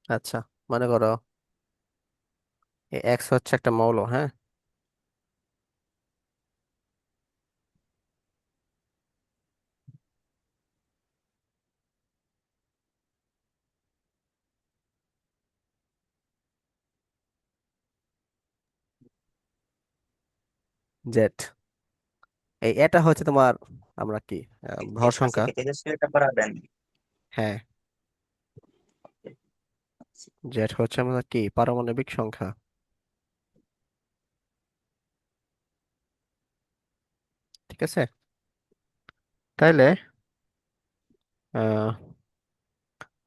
আচ্ছা, মনে করো এক্স হচ্ছে একটা মৌল, হ্যাঁ। জেড, এই এটা হচ্ছে তোমার, আমরা কি ভর Así সংখ্যা। que tienes que preparar bien. হ্যাঁ, জেড হচ্ছে আমাদের কি পারমাণবিক সংখ্যা। ঠিক আছে, তাইলে আহ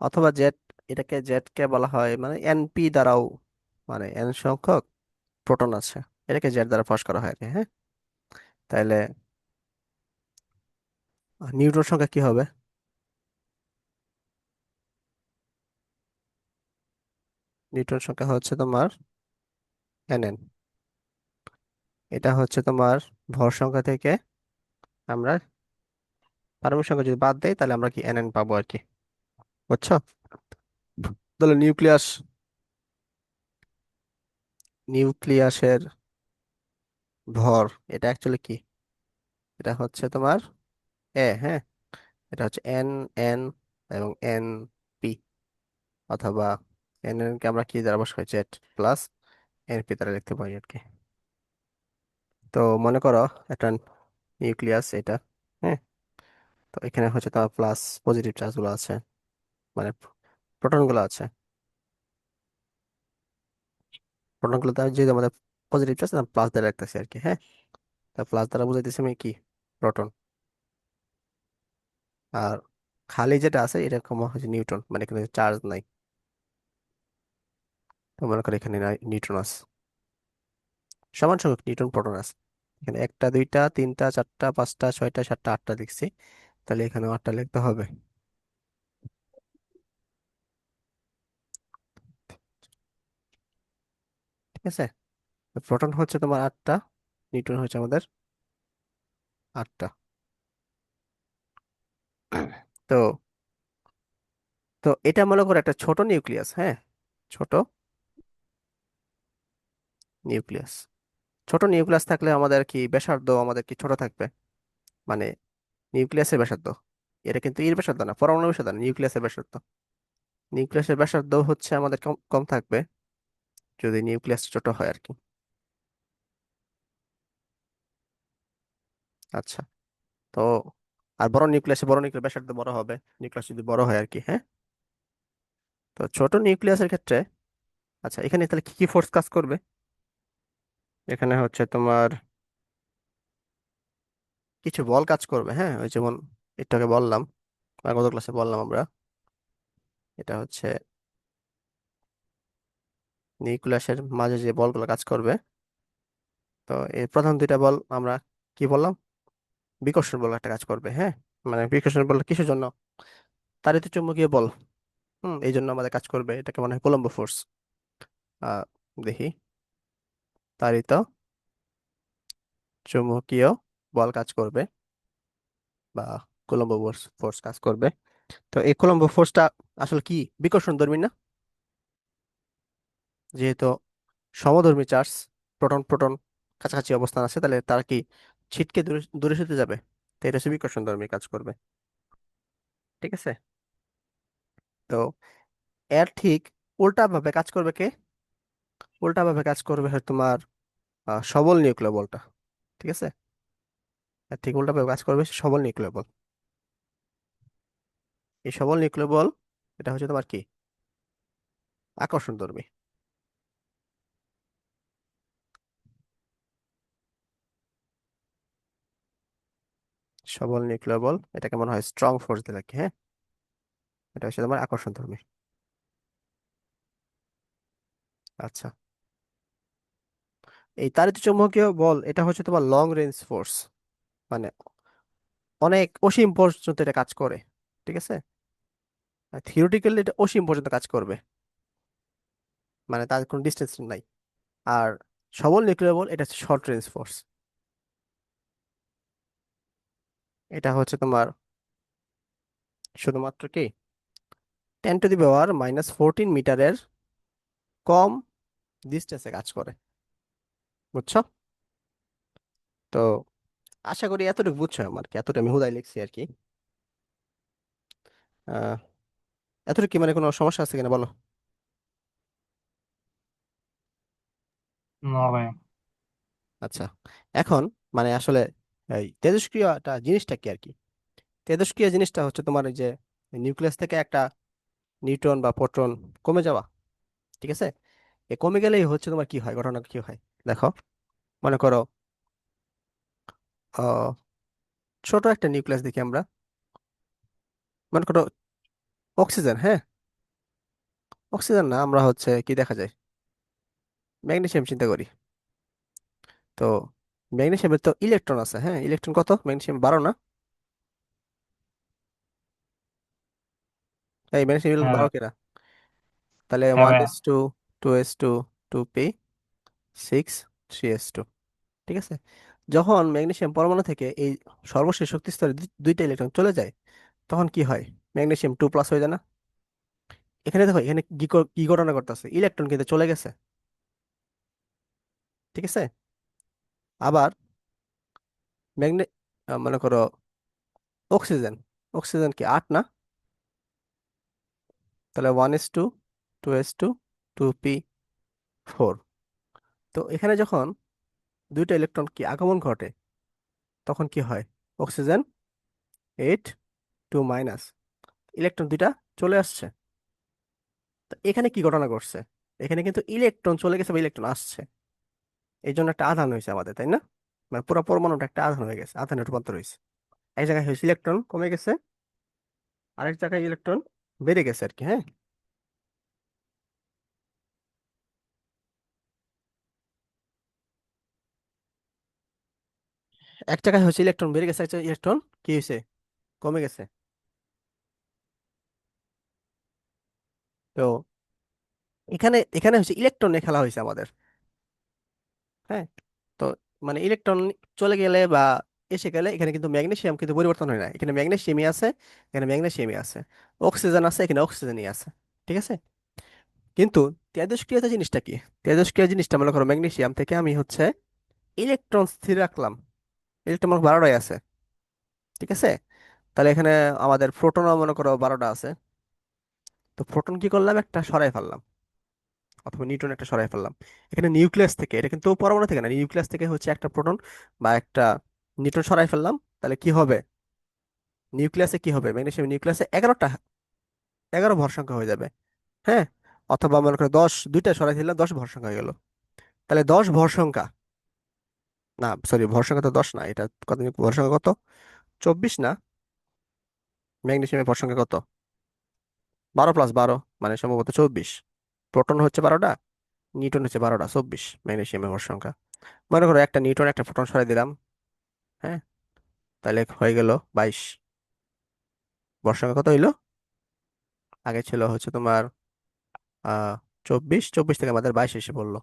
অথবা জেড, এটাকে জেড কে বলা হয় মানে এনপি দ্বারাও, মানে এন সংখ্যক প্রোটন আছে, এটাকে জেড দ্বারা প্রকাশ করা হয় আর কি, হ্যাঁ। তাইলে নিউটন সংখ্যা কি হবে? নিউটন সংখ্যা হচ্ছে তোমার এন এন। এটা হচ্ছে তোমার ভর সংখ্যা থেকে আমরা পারমাণবিক সংখ্যা যদি বাদ দেই তাহলে আমরা কি এন এন পাবো আর কি, বুঝছো? তাহলে নিউক্লিয়াসের ভর, এটা অ্যাকচুয়ালি কি, এটা হচ্ছে তোমার হ্যাঁ, এটা হচ্ছে এন এন এবং এন পি, অথবা এন এন কে আমরা কি দ্বারা বসাই, জেড প্লাস এন পি দ্বারা লিখতে পারি আর কি। তো মনে করো একটা নিউক্লিয়াস এটা, হ্যাঁ। তো এখানে হচ্ছে তোমার প্লাস পজিটিভ চার্জ গুলো আছে, মানে প্রোটন গুলো আছে। প্রোটন গুলো তার যেহেতু আমাদের পজিটিভ চার্জ, প্লাস দ্বারা রাখতেছি আর কি, হ্যাঁ। তা প্লাস দ্বারা বুঝাইতেছি আমি কি, প্রোটন। আর খালি যেটা আছে এটা কমা হচ্ছে নিউটন, মানে এখানে চার্জ নাই। তো মনে করো এখানে নিউট্রন আছে, সমান সংখ্যক নিউটন প্রোটন আছে। এখানে একটা দুইটা তিনটা চারটা পাঁচটা ছয়টা সাতটা আটটা লিখছি, তাহলে এখানে আটটা লিখতে হবে। ঠিক আছে, প্রোটন হচ্ছে তোমার আটটা, নিউটন হচ্ছে আমাদের আটটা। তো তো এটা মনে করো একটা ছোট নিউক্লিয়াস, হ্যাঁ। ছোট নিউক্লিয়াস, ছোট নিউক্লিয়াস থাকলে আমাদের কি ব্যাসার্ধ আমাদের কি ছোট থাকবে, মানে নিউক্লিয়াসের ব্যাসার্ধ। এটা কিন্তু এর ব্যাসার্ধ না, পরমাণু ব্যাসার্ধ না, নিউক্লিয়াসের ব্যাসার্ধ। নিউক্লিয়াসের ব্যাসার্ধ হচ্ছে আমাদের কম কম থাকবে যদি নিউক্লিয়াস ছোট হয় আর কি। আচ্ছা, তো আর বড় নিউক্লিয়াস ব্যাসার্ধ বড় হবে, নিউক্লিয়াস যদি বড় হয় আর কি, হ্যাঁ। তো ছোট নিউক্লিয়াসের ক্ষেত্রে, আচ্ছা এখানে তাহলে কি কি ফোর্স কাজ করবে? এখানে হচ্ছে তোমার কিছু বল কাজ করবে, হ্যাঁ। ওই যেমন একটু আগে বললাম, আর গত ক্লাসে বললাম আমরা, এটা হচ্ছে নিউক্লিয়াসের মাঝে যে বলগুলো কাজ করবে। তো এই প্রধান দুইটা বল আমরা কি বললাম, বিকর্ষণ বল একটা কাজ করবে, হ্যাঁ। মানে বিকর্ষণ বল কিসের জন্য? তাড়িৎ চুম্বকীয় বল, এই জন্য আমাদের কাজ করবে, এটাকে মনে হয় কুলম্ব ফোর্স। দেখি, তাড়িৎ চুম্বকীয় বল কাজ করবে, বা কুলম্ব ফোর্স ফোর্স কাজ করবে। তো এই কুলম্ব ফোর্সটা আসলে কি, বিকর্ষণধর্মী না? যেহেতু সমধর্মী চার্জ, প্রোটন প্রোটন কাছাকাছি অবস্থান আছে, তাহলে তারা কি ছিটকে দূরে দূরে সরে যাবে। তো এটা হচ্ছে বিকর্ষণধর্মী কাজ করবে। ঠিক আছে, তো এর ঠিক উল্টা ভাবে কাজ করবে কে? উল্টা ভাবে কাজ করবে হয় তোমার সবল নিউক্লিয় বলটা। ঠিক আছে, এর ঠিক উল্টা ভাবে কাজ করবে সবল নিউক্লিয় বল। এই সবল নিউক্লিয় বল, এটা হচ্ছে তোমার কি, আকর্ষণধর্মী। সবল নিউক্লিয় বল, এটাকে মনে হয় স্ট্রং ফোর্স দিয়ে রাখি, হ্যাঁ। এটা হচ্ছে তোমার আকর্ষণধর্মী। আচ্ছা, এই তাড়িৎ চৌম্বকীয় বল এটা হচ্ছে তোমার লং রেঞ্জ ফোর্স, মানে অনেক অসীম পর্যন্ত এটা কাজ করে। ঠিক আছে, থিওরিটিক্যালি এটা অসীম পর্যন্ত কাজ করবে, মানে তার কোনো ডিস্টেন্স নাই। আর সবল নিউক্লিয়ার বল এটা হচ্ছে শর্ট রেঞ্জ ফোর্স, এটা হচ্ছে তোমার শুধুমাত্র কি 10⁻⁻14 মিটারের কম ডিস্টেন্সে কাজ করে। বুঝছো? তো আশা করি এতটুকু বুঝছো, আমার কি এতটুকু আমি হুদাই লিখছি আর কি। আহ এতটুকু কি মানে কোনো সমস্যা আছে কিনা বলো? না ভাই। আচ্ছা, এখন মানে আসলে এই তেজস্ক্রিয়টা জিনিসটা কি আর কি? তেজস্ক্রিয় জিনিসটা হচ্ছে তোমার এই যে নিউক্লিয়াস থেকে একটা নিউট্রন বা প্রোটন কমে যাওয়া। ঠিক আছে? এ কমে গেলেই হচ্ছে তোমার কি হয়, ঘটনা কি হয় দেখো। মনে করো আহ ছোট একটা নিউক্লিয়াস দেখি আমরা। মনে করো অক্সিজেন, হ্যাঁ, অক্সিজেন না, আমরা হচ্ছে কি দেখা যায়, ম্যাগনেসিয়াম চিন্তা করি। তো ম্যাগনেসিয়ামের তো ইলেকট্রন আছে, হ্যাঁ, ইলেকট্রন কত ম্যাগনেসিয়াম, 12 না? এই ম্যাগনেসিয়াম ইলেকট্রন হ্যাঁ 12 ভাই। কেনা? তাহলে হ্যাঁ ওয়ান ভাই। S two 2s2, 2p, 6, 3s2। ঠিক আছে? যখন ম্যাগনেসিয়াম পরমাণু থেকে এই সর্বশেষ শক্তি স্তরে দুইটা ইলেকট্রন চলে যায়, তখন কি হয়? ম্যাগনেসিয়াম 2+ হয়ে যায় না? এখানে দেখো, এখানে কি ঘটনা করতেছে, ইলেকট্রন কিন্তু চলে গেছে। ঠিক আছে? আবার ম্যাগনে মনে করো অক্সিজেন, অক্সিজেন কি 8 না? তাহলে 1s2, 2s2, 2p4। তো এখানে যখন দুইটা ইলেকট্রন কি আগমন ঘটে, তখন কি হয়? অক্সিজেন 8, 2 মাইনাস, ইলেকট্রন দুইটা চলে আসছে। তো এখানে কি ঘটনা ঘটছে? এখানে কিন্তু ইলেকট্রন চলে গেছে বা ইলেকট্রন আসছে, এই জন্য একটা আধান হয়েছে আমাদের, তাই না? মানে পুরো পরমাণুটা একটা আধান হয়ে গেছে, আধানে রূপান্তর হয়েছে। এক জায়গায় হয়েছে ইলেকট্রন কমে গেছে, আরেক জায়গায় ইলেকট্রন বেড়ে গেছে আর কি, হ্যাঁ। এক জায়গায় হচ্ছে ইলেকট্রন বেড়ে গেছে, এক জায়গায় ইলেকট্রন কি হয়েছে, কমে গেছে। তো এখানে এখানে হচ্ছে ইলেকট্রন নিয়ে খেলা হয়েছে আমাদের, হ্যাঁ। তো মানে ইলেকট্রন চলে গেলে বা এসে গেলে এখানে কিন্তু ম্যাগনেসিয়াম কিন্তু পরিবর্তন হয় না, এখানে ম্যাগনেসিয়ামই আছে, এখানে ম্যাগনেসিয়ামই আছে। অক্সিজেন আছে, এখানে অক্সিজেনই আছে। ঠিক আছে? কিন্তু তেজস্ক্রিয়তা জিনিসটা কি? তেজস্ক্রিয় জিনিসটা মনে করো ম্যাগনেসিয়াম থেকে আমি হচ্ছে ইলেকট্রন স্থির রাখলাম, ইলেকট্রন আমার 12টাই আছে। ঠিক আছে? তাহলে এখানে আমাদের প্রোটনও মনে করো 12টা আছে। তো প্রোটন কি করলাম, একটা সরাই ফেললাম, অথবা নিউট্রন একটা সরাই ফেললাম। এখানে নিউক্লিয়াস থেকে, এটা কিন্তু পরমাণু থেকে না, নিউক্লিয়াস থেকে হচ্ছে একটা প্রোটন বা একটা নিউট্রন সরাই ফেললাম। তাহলে কি হবে? নিউক্লিয়াসে কি হবে, ম্যাগনেসিয়াম নিউক্লিয়াসে 11 ভর সংখ্যা হয়ে যাবে, হ্যাঁ। অথবা মনে করো 10, দুইটা সরাই দিলাম, 10 ভর সংখ্যা হয়ে গেল। তাহলে 10 ভর সংখ্যা, না সরি, ভর সংখ্যা তো 10 না, এটা কত, ভর সংখ্যা কত, 24 না? ম্যাগনেসিয়ামের ভর সংখ্যা কত? 12+12 মানে সম্ভবত 24। প্রোটন হচ্ছে 12টা, নিউটন হচ্ছে 12টা, 24 ম্যাগনেসিয়ামের ভর সংখ্যা। মনে করো একটা নিউটন একটা প্রোটন সরাই দিলাম, হ্যাঁ। তাহলে হয়ে গেল 22। ভর সংখ্যা কত হইলো? আগে ছিল হচ্ছে তোমার 24, 24 থেকে আমাদের 22 এসে পড়লো।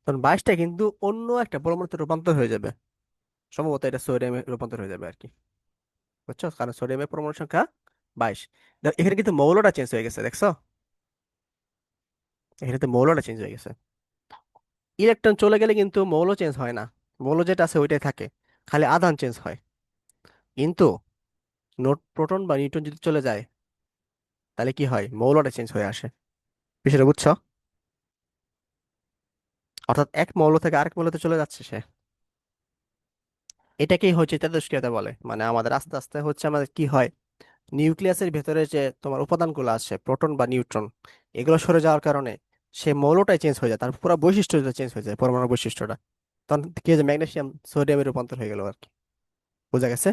তখন 22টা কিন্তু অন্য একটা পরমাণুতে রূপান্তর হয়ে যাবে, সম্ভবত এটা সোডিয়ামে রূপান্তর হয়ে যাবে আর কি। বুঝছো? কারণ সোডিয়ামের পরমাণু সংখ্যা 22। এখানে কিন্তু মৌলটা চেঞ্জ হয়ে গেছে, দেখছো? এখানে তো মৌলটা চেঞ্জ হয়ে গেছে। ইলেকট্রন চলে গেলে কিন্তু মৌল চেঞ্জ হয় না, মৌল যেটা আছে ওইটাই থাকে, খালি আধান চেঞ্জ হয়। কিন্তু নোট প্রোটন বা নিউট্রন যদি চলে যায়, তাহলে কি হয়, মৌলটা চেঞ্জ হয়ে আসে। বিষয়টা বুঝছো? অর্থাৎ এক মৌল থেকে আরেক মৌলতে চলে যাচ্ছে সে। এটাকেই হচ্ছে তেজস্ক্রিয়তা বলে। মানে আমাদের আস্তে আস্তে হচ্ছে আমাদের কি হয়, নিউক্লিয়াসের ভেতরে যে তোমার উপাদানগুলো আছে প্রোটন বা নিউট্রন, এগুলো সরে যাওয়ার কারণে সে মৌলটাই চেঞ্জ হয়ে যায়, তার পুরো বৈশিষ্ট্যটা চেঞ্জ হয়ে যায়, পরমাণু বৈশিষ্ট্যটা। তখন কি হয়েছে, ম্যাগনেসিয়াম সোডিয়ামে রূপান্তর হয়ে গেল আর কি। বোঝা গেছে?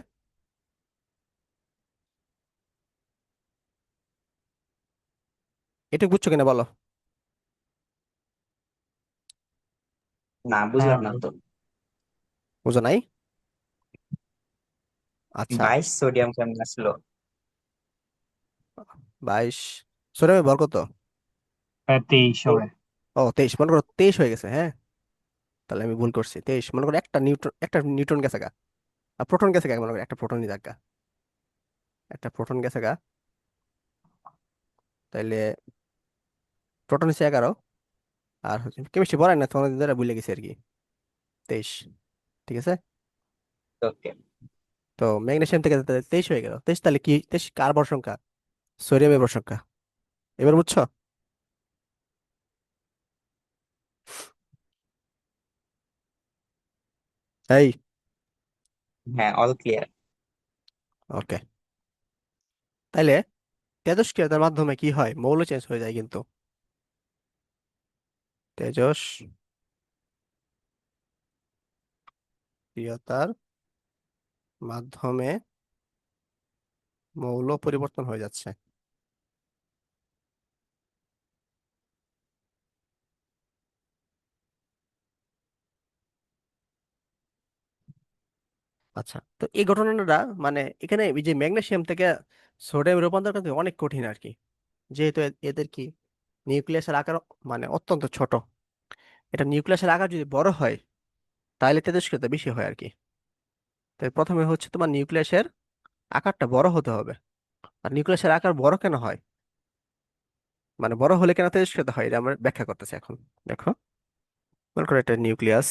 এটা বুঝছো কিনা বলো? না, হ্যাঁ বুঝলাম না ভাই। তো। বুঝো নাই? আচ্ছা, 22 সোডিয়াম কেমন আসলো? 22, সোডিয়ামের ভর কত? 23 হবে। ও 23, মনে করো 23 হয়ে গেছে, হ্যাঁ। তাহলে আমি ভুল করছি, 23 মনে করো একটা নিউট্রন গেছে গা, আর প্রোটন গেছে গা, মনে করো একটা প্রোটনই যাক গা, একটা প্রোটন গেছে গা। তাইলে প্রোটন হচ্ছে 11, আর হচ্ছে কেমিস্ট্রি পড়ায় না তোমাদের দ্বারা ভুলে গেছি আর কি, 23। ঠিক আছে। ওকে। তো ম্যাগনেসিয়াম থেকে তাহলে 23 হয়ে গেল। 23 তাহলে কি, 23 কার ভর সংখ্যা? সোডিয়ামের ভর সংখ্যা। এবার বুঝছো? এই, হ্যাঁ, অল ক্লিয়ার। ওকে। তাইলে তেজস্ক্রিয়তার মাধ্যমে কি হয়, মৌল চেঞ্জ হয়ে যায় কিন্তু। তেজস্ক্রিয়তার মাধ্যমে মৌল পরিবর্তন হয়ে যাচ্ছে। আচ্ছা, তো এই ঘটনাটা মানে এখানে এই যে ম্যাগনেসিয়াম থেকে সোডিয়াম রূপান্তর করতে অনেক কঠিন আর কি, যেহেতু এদের কি নিউক্লিয়াসের আকার মানে অত্যন্ত ছোট। এটা নিউক্লিয়াসের আকার যদি বড় হয় তাহলে তেজস্ক্রিয়তা বেশি হয় আর কি। তাই প্রথমে হচ্ছে তোমার নিউক্লিয়াসের আকারটা বড় হতে হবে। আর নিউক্লিয়াসের আকার বড় কেন হয়, মানে বড় হলে কেন তেজস্ক্রিয়তা হয়, এটা আমরা ব্যাখ্যা করতেছি এখন। দেখো, মনে করো এটা নিউক্লিয়াস।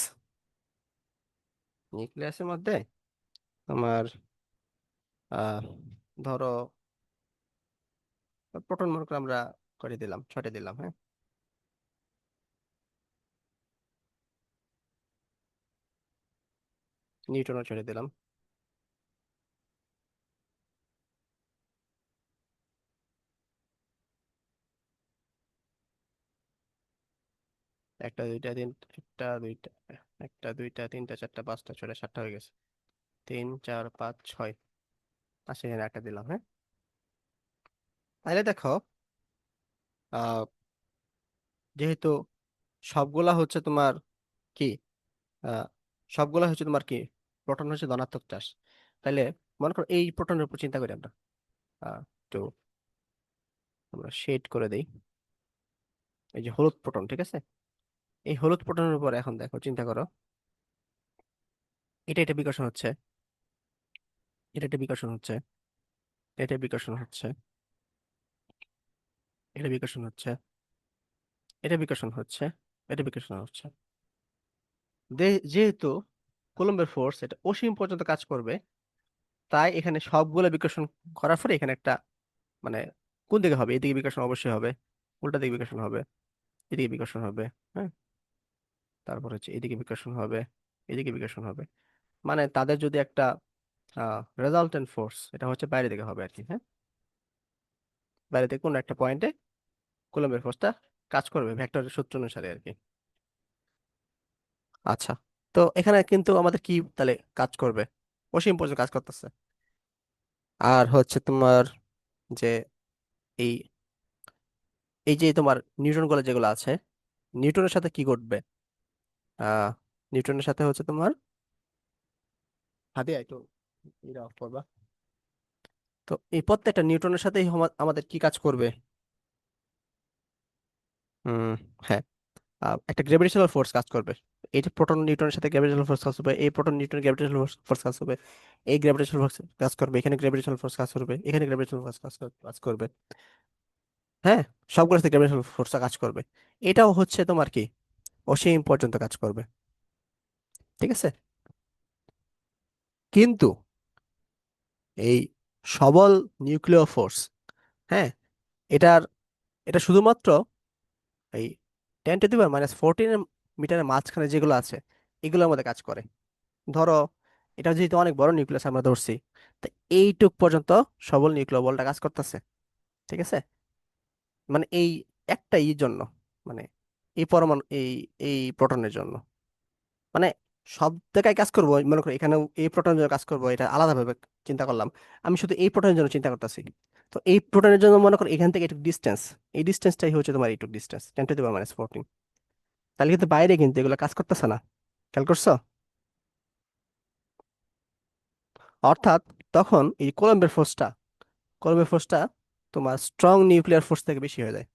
নিউক্লিয়াসের মধ্যে তোমার আহ ধরো প্রোটন মনে করো আমরা করে দিলাম, 6টে দিলাম, হ্যাঁ। নিউট্রনও ছেড়ে দিলাম। একটা দুইটা তিন, একটা দুইটা, একটা দুইটা তিনটা চারটা পাঁচটা ছয়টা সাতটা হয়ে গেছে। 3 4 5 6, আচ্ছা এখানে একটা দিলাম, হ্যাঁ। তাহলে দেখো, আহ যেহেতু সবগুলা হচ্ছে তোমার কি, আহ সবগুলা হচ্ছে তোমার কি, প্রোটন হচ্ছে ধনাত্মক চার্জ। তাহলে মনে করো এই প্রোটনের উপর চিন্তা করি আমরা, একটু আমরা শেড করে দেই। এই যে হলুদ প্রোটন, ঠিক আছে। এই হলুদ প্রোটনের উপর এখন দেখো, চিন্তা করো, এটা এটা বিকর্ষণ হচ্ছে, এটা এটা বিকর্ষণ হচ্ছে, এটা বিকর্ষণ হচ্ছে, এটা বিকর্ষণ হচ্ছে, এটা বিকর্ষণ হচ্ছে, এটা বিকর্ষণ হচ্ছে। যেহেতু কুলম্বের ফোর্স এটা অসীম পর্যন্ত কাজ করবে, তাই এখানে সবগুলো বিকর্ষণ করার পরে এখানে একটা মানে কোন দিকে হবে, এদিকে বিকর্ষণ অবশ্যই হবে, উল্টা দিকে বিকর্ষণ হবে, এদিকে বিকর্ষণ হবে, হ্যাঁ। তারপর হচ্ছে এদিকে বিকর্ষণ হবে, এদিকে বিকর্ষণ হবে। মানে তাদের যদি একটা রেজাল্টেন্ট ফোর্স, এটা হচ্ছে বাইরে দিকে হবে আর কি, হ্যাঁ। বাইরে থেকে কোনো একটা পয়েন্টে কুলম্বের ফোর্সটা কাজ করবে ভেক্টরের সূত্র অনুসারে আর কি। আচ্ছা, তো এখানে কিন্তু আমাদের কি তাহলে কাজ করবে, অসীম পর্যন্ত কাজ করতেছে। আর হচ্ছে তোমার যে এই এই যে তোমার নিউট্রন গুলো যেগুলো আছে, নিউটনের সাথে কি ঘটবে, আহ নিউটনের সাথে হচ্ছে তোমার হাতে একটু এটা অফ করবা। তো এই প্রত্যেকটা নিউটনের সাথেই আমাদের কি কাজ করবে, হুম, হ্যাঁ, একটা গ্র্যাভিটেশনাল ফোর্স কাজ করবে। এই যে প্রোটন নিউটনের সাথে গ্র্যাভিটেশনাল ফোর্স কাজ করবে, এই প্রোটন নিউটন গ্র্যাভিটেশনাল ফোর্স কাজ করবে, এই গ্র্যাভিটেশনাল ফোর্স কাজ করবে, এখানে গ্র্যাভিটেশনাল ফোর্স কাজ করবে, এখানে গ্র্যাভিটেশনাল ফোর্স কাজ করবে, হ্যাঁ। সবগুলোতে গ্র্যাভিটেশনাল ফোর্স কাজ করবে। এটাও হচ্ছে তোমার কি অসীম পর্যন্ত কাজ করবে, ঠিক আছে। কিন্তু এই সবল নিউক্লিয় ফোর্স, হ্যাঁ, এটার এটা শুধুমাত্র এই 10⁻⁻14 মিটারের মাঝখানে যেগুলো আছে এগুলোর মধ্যে কাজ করে। ধরো এটা যেহেতু অনেক বড় নিউক্লিয়াস আমরা ধরছি, তো এইটুক পর্যন্ত সবল নিউক্লিয় বলটা কাজ করতেছে, ঠিক আছে। মানে এই একটা জন্য, মানে এই পরমাণু এই এই প্রোটনের জন্য, মানে সব জায়গায় কাজ করবো, মনে করো এখানেও এই প্রোটনের জন্য কাজ করবো, এটা আলাদাভাবে চিন্তা করলাম। আমি শুধু এই প্রোটনের জন্য চিন্তা করতেছি। তো এই প্রোটনের জন্য মনে করো এখান থেকে একটু ডিস্টেন্স, এই ডিস্টেন্সটাই হচ্ছে তোমার এইটুক ডিস্টেন্স, 10⁻⁻14। তাহলে কিন্তু বাইরে কিন্তু এগুলো কাজ করতেছে না, খেয়াল করছো? অর্থাৎ তখন এই কলম্বের ফোর্সটা তোমার স্ট্রং নিউক্লিয়ার ফোর্স থেকে বেশি হয়ে যায়।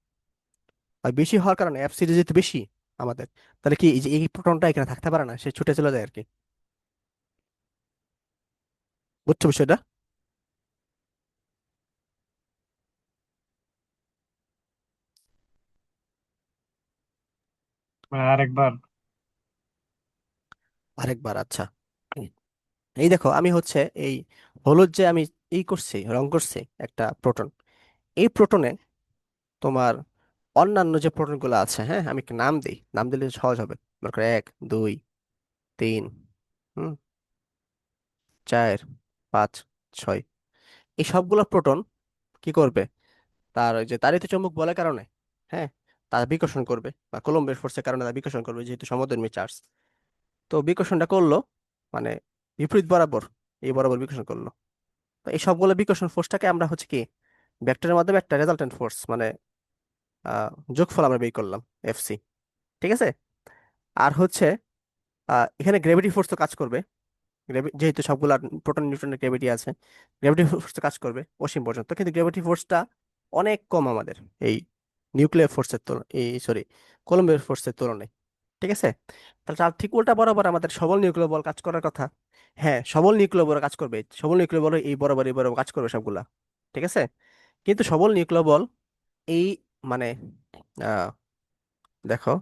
আর বেশি হওয়ার কারণে এফসিডি যেহেতু বেশি আমাদের, তাহলে কি এই যে এই প্রোটনটা এখানে থাকতে পারে না, সে ছুটে চলে যায় আর কি। বুঝছো বিষয়টা? আরেকবার। আরেকবার, আচ্ছা। এই দেখো আমি হচ্ছে এই হলুদ যে আমি করছি, রং করছি একটা প্রোটন। এই প্রোটনে তোমার অন্যান্য যে প্রোটন গুলো আছে, হ্যাঁ, আমি একটা নাম দিই, নাম দিলে সহজ হবে। মনে করো 1 2 3, 4 5 6, এই সবগুলো প্রোটন কি করবে, তার ওই যে তাড়িত চৌম্বক বলের কারণে, হ্যাঁ, তার বিকর্ষণ করবে, বা কুলম্বের ফোর্সের কারণে তার বিকর্ষণ করবে, যেহেতু সমধর্মী চার্জ। তো বিকর্ষণটা করলো মানে বিপরীত বরাবর, এই বরাবর বিকর্ষণ করলো। তো এই সবগুলো বিকর্ষণ ফোর্সটাকে আমরা হচ্ছে কি ভেক্টরের মাধ্যমে একটা রেজাল্টেন্ট ফোর্স মানে আহ, যোগফল আমরা বের করলাম, এফসি। ঠিক আছে। আর হচ্ছে এখানে গ্রেভিটি ফোর্স তো কাজ করবে, যেহেতু সবগুলা প্রোটন নিউট্রনের গ্রেভিটি আছে, গ্রেভিটি ফোর্স তো কাজ করবে অসীম পর্যন্ত, কিন্তু গ্রেভিটি ফোর্সটা অনেক কম আমাদের এই নিউক্লিয়ার ফোর্সের তুলনায়, এই সরি, কলম্বিয়ার ফোর্সের তুলনায়। ঠিক আছে। তাহলে তার ঠিক উল্টা বরাবর আমাদের সবল নিউক্লিয় বল কাজ করার কথা। হ্যাঁ, সবল নিউক্লিয় বল কাজ করবে, সবল নিউক্লিয় বল এই বরাবর কাজ করবে সবগুলা। ঠিক আছে। কিন্তু সবল নিউক্লিয় বল এই মানে আহ দেখো,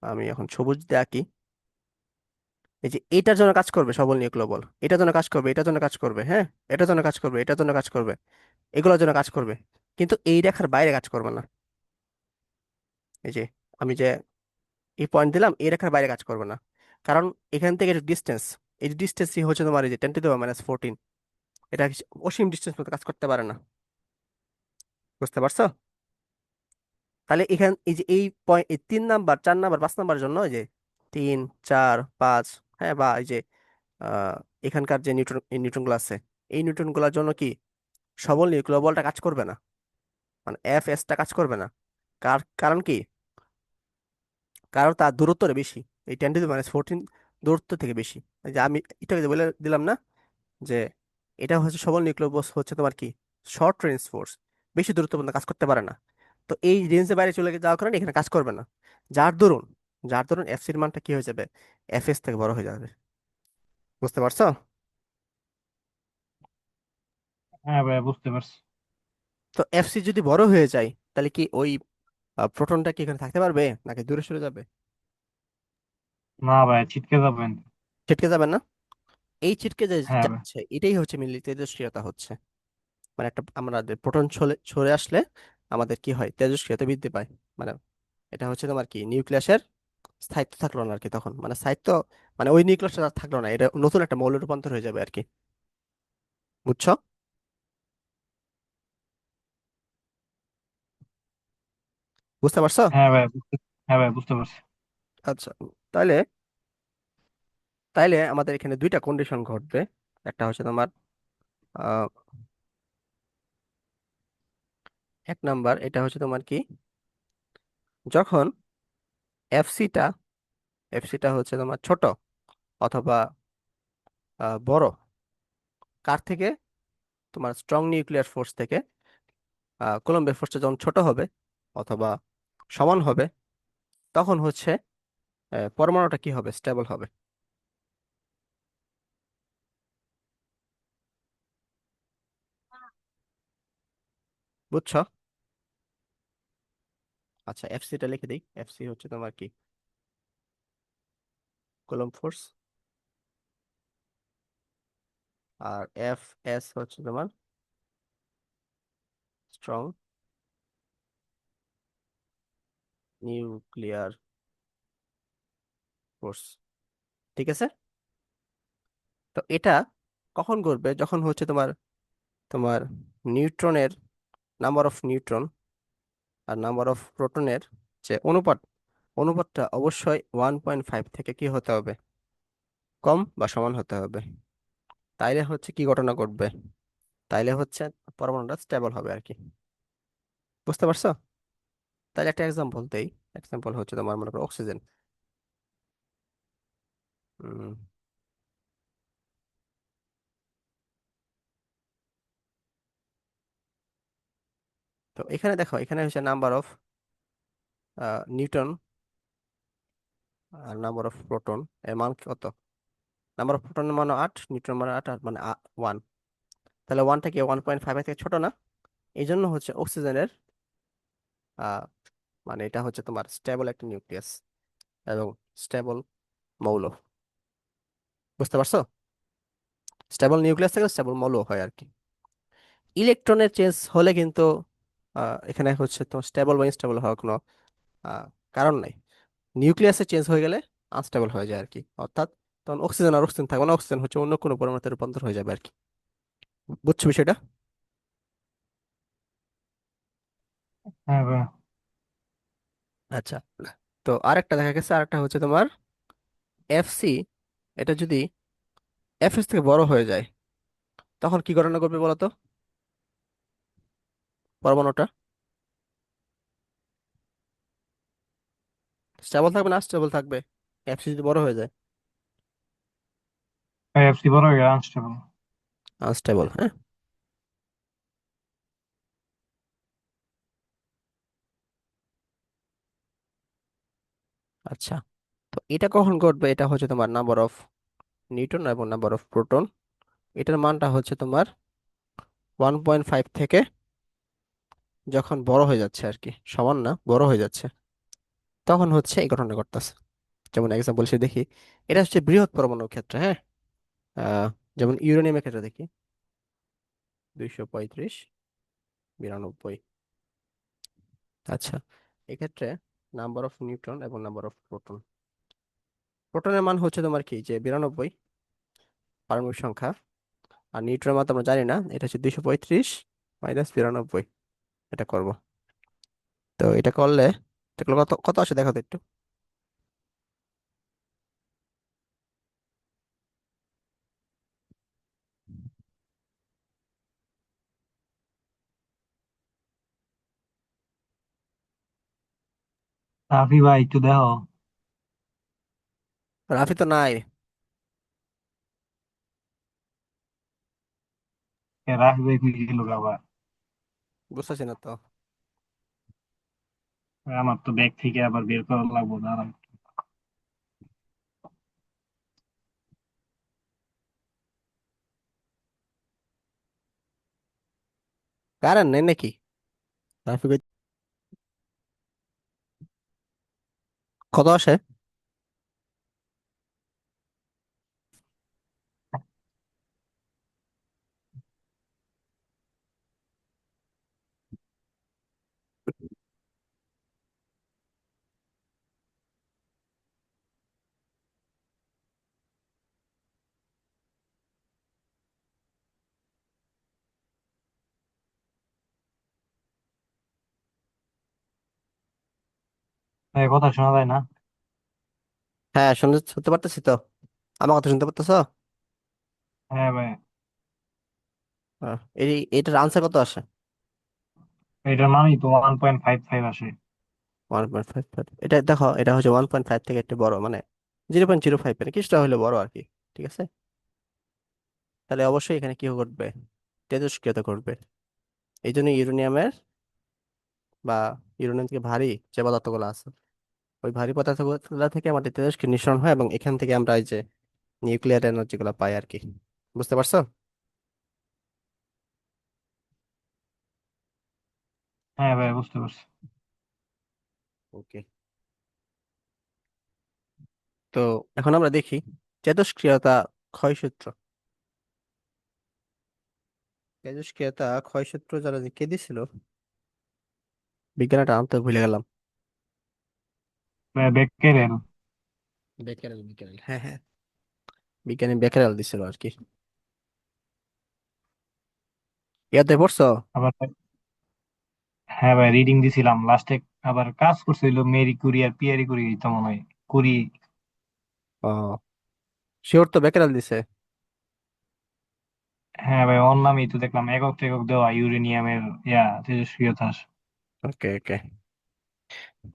আমি এখন সবুজ দিয়ে আঁকি। এই যে এটার জন্য কাজ করবে সবল নিউক্লিয় বল, এটার জন্য কাজ করবে, এটার জন্য কাজ করবে, হ্যাঁ, এটার জন্য কাজ করবে, এটার জন্য কাজ করবে, এগুলোর জন্য কাজ করবে। কিন্তু এই রেখার বাইরে কাজ করবে না। এই যে আমি যে এই পয়েন্ট দিলাম, এই রেখার বাইরে কাজ করবে না। কারণ এখান থেকে যে ডিস্টেন্স, এই ডিস্টেন্সই হচ্ছে তোমার এই যে 10⁻⁻14, এটা অসীম ডিস্টেন্স মতো কাজ করতে পারে না। বুঝতে পারছো? তাহলে এখান এই যে এই পয়েন্ট, এই 3 নাম্বার 4 নাম্বার 5 নাম্বার জন্য, এই যে 3 4 5, হ্যাঁ, বা এই যে আহ এখানকার যে নিউট্রন গুলো আছে, এই নিউট্রন গুলোর জন্য কি সবল নিউক্লিয় বলটা কাজ করবে না, মানে টা কাজ করবে না। কারণ কি? কারণ তার দূরত্বটা বেশি, এই 10⁻14 দূরত্ব থেকে বেশি। এই যে আমি এটাকে যে বলে দিলাম না, যে এটা হচ্ছে সবল নিউক্লিয় বল হচ্ছে তোমার কি শর্ট রেঞ্জ ফোর্স, বেশি দূরত্ব পর্যন্ত কাজ করতে পারে না। তো এই রেঞ্জের বাইরে চলে যাওয়ার কারণে এখানে কাজ করবে না। যার দরুন যার দরুন এফসির মানটা কি হয়ে যাবে, এফএস থেকে বড় হয়ে যাবে। বুঝতে পারছো? হ্যাঁ ভাইয়া, বুঝতে পারছি। তো এফসি যদি বড় হয়ে যায়, তাহলে কি ওই প্রোটনটা কি এখানে থাকতে পারবে, নাকি দূরে সরে যাবে? না ভাইয়া, ছিটকে যাবেন। ছিটকে যাবে না? এই ছিটকে যে হ্যাঁ ভাই। যাচ্ছে, এটাই হচ্ছে মিলি তেজস্ক্রিয়তা হচ্ছে। মানে একটা আমাদের প্রোটন সরে আসলে আমাদের কি হয়, তেজস্ক্রিয়তা বৃদ্ধি পায়। মানে এটা হচ্ছে তোমার কি নিউক্লিয়াসের স্থায়িত্ব থাকলো না আর কি, তখন মানে স্থায়িত্ব মানে ওই নিউক্লিয়াসটা আর থাকলো না, এটা নতুন একটা মৌল রূপান্তর হয়ে যাবে আর কি। বুঝছো? বুঝতে পারছো? হ্যাঁ ভাইয়া, হ্যাঁ ভাইয়া, বুঝতে পারছি। আচ্ছা। তাহলে তাইলে আমাদের এখানে দুইটা কন্ডিশন ঘটবে। একটা হচ্ছে তোমার আহ 1 নাম্বার, এটা হচ্ছে তোমার কি, যখন এফসিটা এফসিটা হচ্ছে তোমার ছোট অথবা বড়, কার থেকে, তোমার স্ট্রং নিউক্লিয়ার ফোর্স থেকে। কলম্বিয়া ফোর্সটা যখন ছোট হবে অথবা সমান হবে, তখন হচ্ছে পরমাণুটা কি হবে, স্টেবল হবে। বুঝছো? আচ্ছা, এফসিটা লিখে দিই। এফসি হচ্ছে তোমার কি, কুলম্ব ফোর্স। আর এফ এস হচ্ছে তোমার স্ট্রং নিউক্লিয়ার ফোর্স। ঠিক আছে। তো এটা কখন ঘটবে, যখন হচ্ছে তোমার তোমার নিউট্রনের নাম্বার অফ নিউট্রন আর নাম্বার অফ প্রোটনের যে অনুপাতটা অবশ্যই 1.5 থেকে কি হতে হবে, কম বা সমান হতে হবে। তাইলে হচ্ছে কি ঘটনা ঘটবে, তাইলে হচ্ছে পরমাণুটা স্টেবল হবে আর কি। বুঝতে পারছো? তাহলে একটা এক্সাম্পল দেই। এক্সাম্পল হচ্ছে তোমার মনে করো অক্সিজেন। উম, তো এখানে দেখো, এখানে হচ্ছে নাম্বার অফ নিউটন আর নাম্বার অফ প্রোটন এর মান কত। নাম্বার অফ প্রোটনের মান 8, নিউটন মানে 8, আর মানে 1। তাহলে ওয়ানটা কি 1.5 থেকে ছোট না? এই জন্য হচ্ছে অক্সিজেনের আহ, মানে এটা হচ্ছে তোমার স্টেবল একটা নিউক্লিয়াস। এবং স্টেবল মৌল। বুঝতে পারছো? স্টেবল নিউক্লিয়াস থেকে স্টেবল মৌল হয় আর কি। ইলেকট্রনের চেঞ্জ হলে কিন্তু এখানে হচ্ছে তো স্টেবল বা ইনস্টেবল হওয়ার কোনো আহ, কারণ নাই। নিউক্লিয়াসে চেঞ্জ হয়ে গেলে আনস্টেবল হয়ে যায় আর কি, অর্থাৎ তখন অক্সিজেন আর অক্সিজেন থাকবে না, অক্সিজেন হচ্ছে অন্য কোনো পরমাণুতে রূপান্তর হয়ে যাবে আর কি। বুঝছো বিষয়টা? হ্যাঁ ভাইয়া। আচ্ছা, তো আরেকটা দেখা গেছে, আরেকটা হচ্ছে তোমার এফসি, এটা যদি এফএস থেকে বড় হয়ে যায় তখন কি ঘটনা করবে বলো তো? পরমাণুটা স্টেবল থাকবে না আনস্টেবল থাকবে এফসি যদি বড় হয়ে যায়? এফসি বড় হয়ে গেলে আনস্টেবল। আনস্টেবল, হ্যাঁ। আচ্ছা, তো এটা কখন ঘটবে? এটা হচ্ছে তোমার নাম্বার অফ নিউটন এবং নাম্বার অফ প্রোটন, এটার মানটা হচ্ছে তোমার 1.5 থেকে যখন বড় হয়ে যাচ্ছে আর কি, সমান না বড় হয়ে যাচ্ছে, তখন হচ্ছে এই ঘটনা ঘটতেছে। যেমন এক্সাম্পল সে দেখি, এটা হচ্ছে বৃহৎ পরমাণুর ক্ষেত্রে, হ্যাঁ। আহ, যেমন ইউরেনিয়ামের ক্ষেত্রে দেখি 235, 92। আচ্ছা, এক্ষেত্রে নাম্বার অফ নিউট্রন এবং নাম্বার অফ প্রোটন, প্রোটনের মান হচ্ছে তোমার কি যে 92 পারমাণবিক সংখ্যা, আর নিউট্রনের মান তো আমরা জানি না, এটা হচ্ছে 235 মাইনাস 92। এটা করব, তো এটা করলে কত কত আসে দেখো তো একটু। রাফি ভাই একটু দেখো। রাফি তো নাই। রাফি ভাই কই গেল আবার? বুঝতেছি না তো। আমার তো ব্যাগ থেকে আবার বের করা লাগবো, দাঁড়ান। কারেন্ট নেই নাকি? রাফি কত আসে? এই কথা শোনা যায় না? হ্যাঁ, শুনতে পারতেছি তো। আমার কথা শুনতে পারতেছো? হ্যাঁ ভাই। এই এটার আনসার কত আসে? এটার মানই তো 1.55 আসে। 1.55, এটা দেখো, এটা হচ্ছে 1.5 থেকে একটু বড়, মানে 0.05 মানে কিছুটা হলে বড় আর কি। ঠিক আছে, তাহলে অবশ্যই এখানে কি ঘটবে? তেজস্ক্রিয়তা ঘটবে। এই জন্য ইউরেনিয়ামের বা ইউরেনিয়াম থেকে ভারী যে পদার্থগুলো আছে, ওই ভারী পদার্থগুলো থেকে আমাদের তেজস্ক্রিয় নিঃসরণ হয়, এবং এখান থেকে আমরা এই যে নিউক্লিয়ার এনার্জি গুলো পাই আর কি। বুঝতে পারছো? হ্যাঁ ভাই, বুঝতে পারছি। ওকে, তো এখন আমরা দেখি তেজস্ক্রিয়তা ক্ষয়সূত্র। তেজস্ক্রিয়তা ক্ষয়সূত্র যারা কে দিছিল, বিজ্ঞানটা আনতে ভুলে গেলাম। বেকেরেল। বেকারেল, বেকারেল, হ্যাঁ হ্যাঁ, বিজ্ঞানী বেকারেল দিছিল আর কি। ইয়াতে পড়ছো? আবার হ্যাঁ ভাই, রিডিং দিছিলাম লাস্টে। আবার কাজ করছিল মেরি কুরি আর পিয়ারি কুরি, তো মনে হয় কুরি। ও, শিওর তো বেকারেল দিছে? হ্যাঁ ভাই, ওর নামই তো দেখলাম একক একক দেওয়া ইউরেনিয়ামের তেজস্ক্রিয়তা। ওকে ওকে,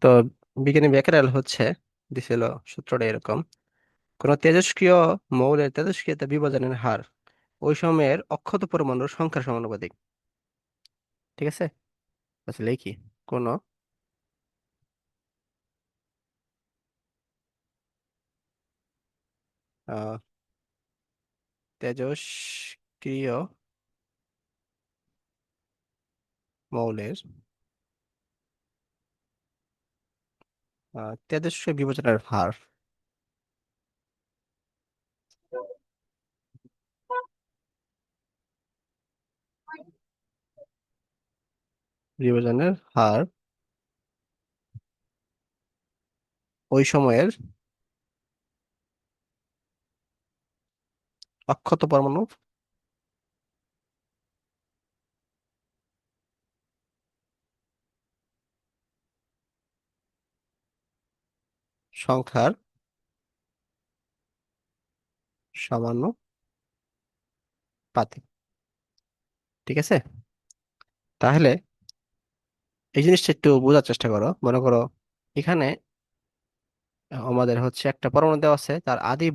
তো বিজ্ঞানী বেকারেল হচ্ছে দিছিল সূত্রটা এরকম: কোন তেজস্ক্রিয় মৌলের তেজস্ক্রিয়তা বিভাজনের হার ওই সময়ের অক্ষত পরমাণুর সংখ্যার সমানুপাতিক। ঠিক আছে, আসলে কি কোন আহ, তেজস্ক্রিয় মৌলের তেজস্ক্রিয় বিভাজনের হার। বিভাজনের হার ওই সময়ের অক্ষত পরমাণু সংখ্যার সমানুপাতিক। ঠিক আছে, তাহলে এই জিনিসটা একটু বোঝার চেষ্টা করো। মনে করো এখানে আমাদের হচ্ছে একটা পরমাণু দেওয়া আছে, তার আদি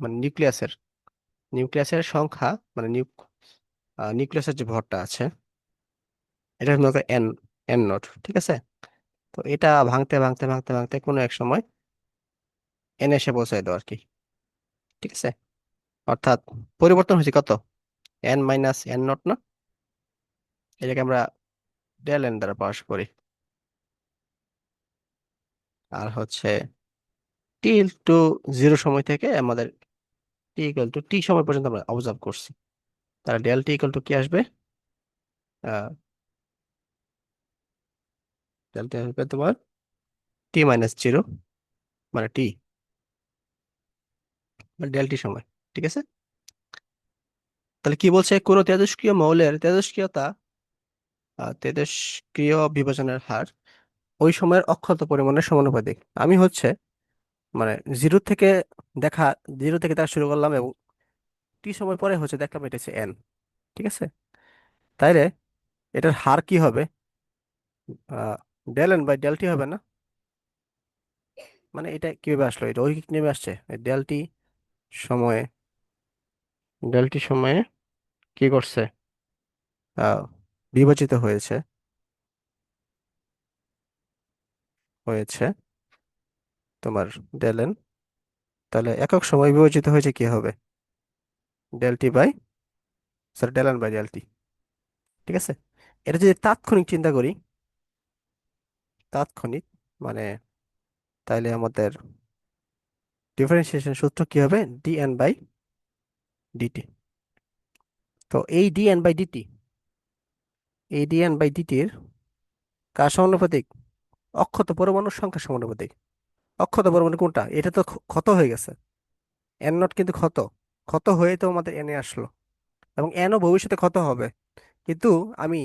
মানে নিউক্লিয়াসের সংখ্যা, মানে নিউক্লিয়াসের যে ভরটা আছে, এটা মনে করো এন, এন নট। ঠিক আছে, তো এটা ভাঙতে ভাঙতে ভাঙতে ভাঙতে কোনো এক সময় এন এসে পৌঁছায় দাও আর কি। ঠিক আছে, অর্থাৎ পরিবর্তন হয়েছে কত, এন মাইনাস এন নট না? এটাকে আমরা ডেল এন দ্বারা প্রকাশ করি। আর হচ্ছে টি টু জিরো সময় থেকে আমাদের টি ইকুয়াল টু টি সময় পর্যন্ত আমরা অবজার্ভ করছি, তাহলে ডেল টি ইকুয়াল টু কি আসবে? ডেল টি আসবে তোমার টি মাইনাস জিরো, মানে টি, মানে ডেল টি সময়। ঠিক আছে, তাহলে কি বলছে, কোন তেজস্ক্রিয় মৌলের তেজস্ক্রিয়তা, তেজস্ক্রিয় বিভাজনের হার ওই সময়ের অক্ষত পরিমাণের সমানুপাতিক। আমি হচ্ছে মানে জিরো থেকে দেখা জিরো থেকে দেখা শুরু করলাম, এবং টি সময় পরে হচ্ছে দেখলাম এটা হচ্ছে এন। ঠিক আছে, তাইলে এটার হার কি হবে? Del N by del T হবে না? মানে এটা কিভাবে আসলো, এটা ঐকিক নেমে আসছে ডেল টি সময়ে, ডেল টি সময়ে কি করছে, আহ বিভাজিত হয়েছে, হয়েছে তোমার ডেল এন। তাহলে একক সময় বিভাজিত হয়েছে কি হবে, del T by, sorry del N by del T. ঠিক আছে, এটা যদি তাৎক্ষণিক চিন্তা করি, তাৎক্ষণিক মানে, তাইলে আমাদের ডিফারেন্সিয়েশন সূত্র কি হবে, ডিএন বাই ডিটি। তো এই ডিএন বাই ডিটি, এই ডিএন বাই ডিটির কার সমানুপাতিক? অক্ষত পরমাণুর সংখ্যার সমানুপাতিক। অক্ষত পরমাণু কোনটা, এটা তো ক্ষত হয়ে গেছে, এন নট কিন্তু ক্ষত, ক্ষত হয়ে তো আমাদের এনে আসলো, এবং এনও ভবিষ্যতে ক্ষত হবে। কিন্তু আমি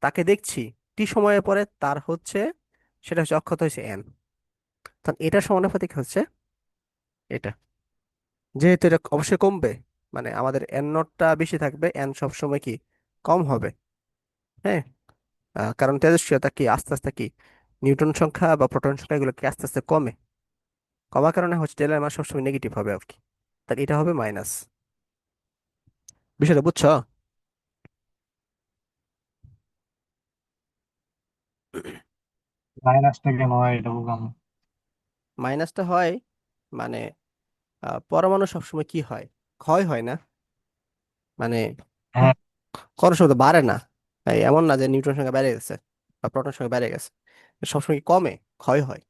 তাকে দেখছি টি সময়ের পরে তার হচ্ছে, সেটা হচ্ছে অক্ষত হয়েছে এন, তখন এটার সমানুপাতিক হচ্ছে এটা। যেহেতু এটা অবশ্যই কমবে, মানে আমাদের এন নটটা বেশি থাকবে, এন সবসময় কি কম হবে। হ্যাঁ, কারণ তেজস্ক্রিয়তা কি আস্তে আস্তে কি, নিউটন সংখ্যা বা প্রোটন সংখ্যা এগুলো কি আস্তে আস্তে কমে, কমার কারণে হচ্ছে টেলর মান সবসময় নেগেটিভ হবে আর কি। তাহলে এটা হবে মাইনাস। বিষয়টা বুঝছো? মাইনাসটা কেন হয় এটা বুঝলাম না। মাইনাসটা হয় মানে পরমাণু সবসময় কি হয়, ক্ষয় হয় না, মানে হ্যাঁ। কোনো সময় তো বাড়ে না। এই এমন না যে নিউটন সংখ্যা বেড়ে গেছে বা প্রোটন সংখ্যা বেড়ে গেছে, সবসময় কি কমে, ক্ষয় হয়।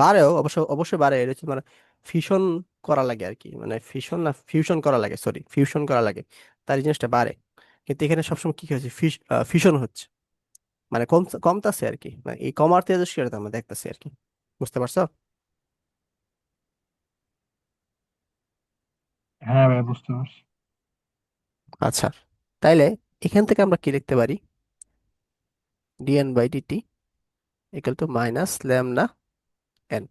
বাড়েও অবশ্য, অবশ্যই বাড়ে, এটা হচ্ছে মানে ফিউশন করা লাগে আর কি, মানে ফিশন না ফিউশন করা লাগে, সরি ফিউশন করা লাগে, তার এই জিনিসটা বাড়ে। কিন্তু এখানে সবসময় কি হচ্ছে, ফিশন হচ্ছে, মানে কমতাছে আর কি, মানে এই কমার তেজস্ক্রিয়তা আমরা দেখতেছি আর কি। বুঝতে পারছো? হ্যাঁ ভাই, বুঝতে পারছি। আচ্ছা, তাইলে এখান থেকে আমরা কি লিখতে পারি, d n by d t equal to minus lambda n.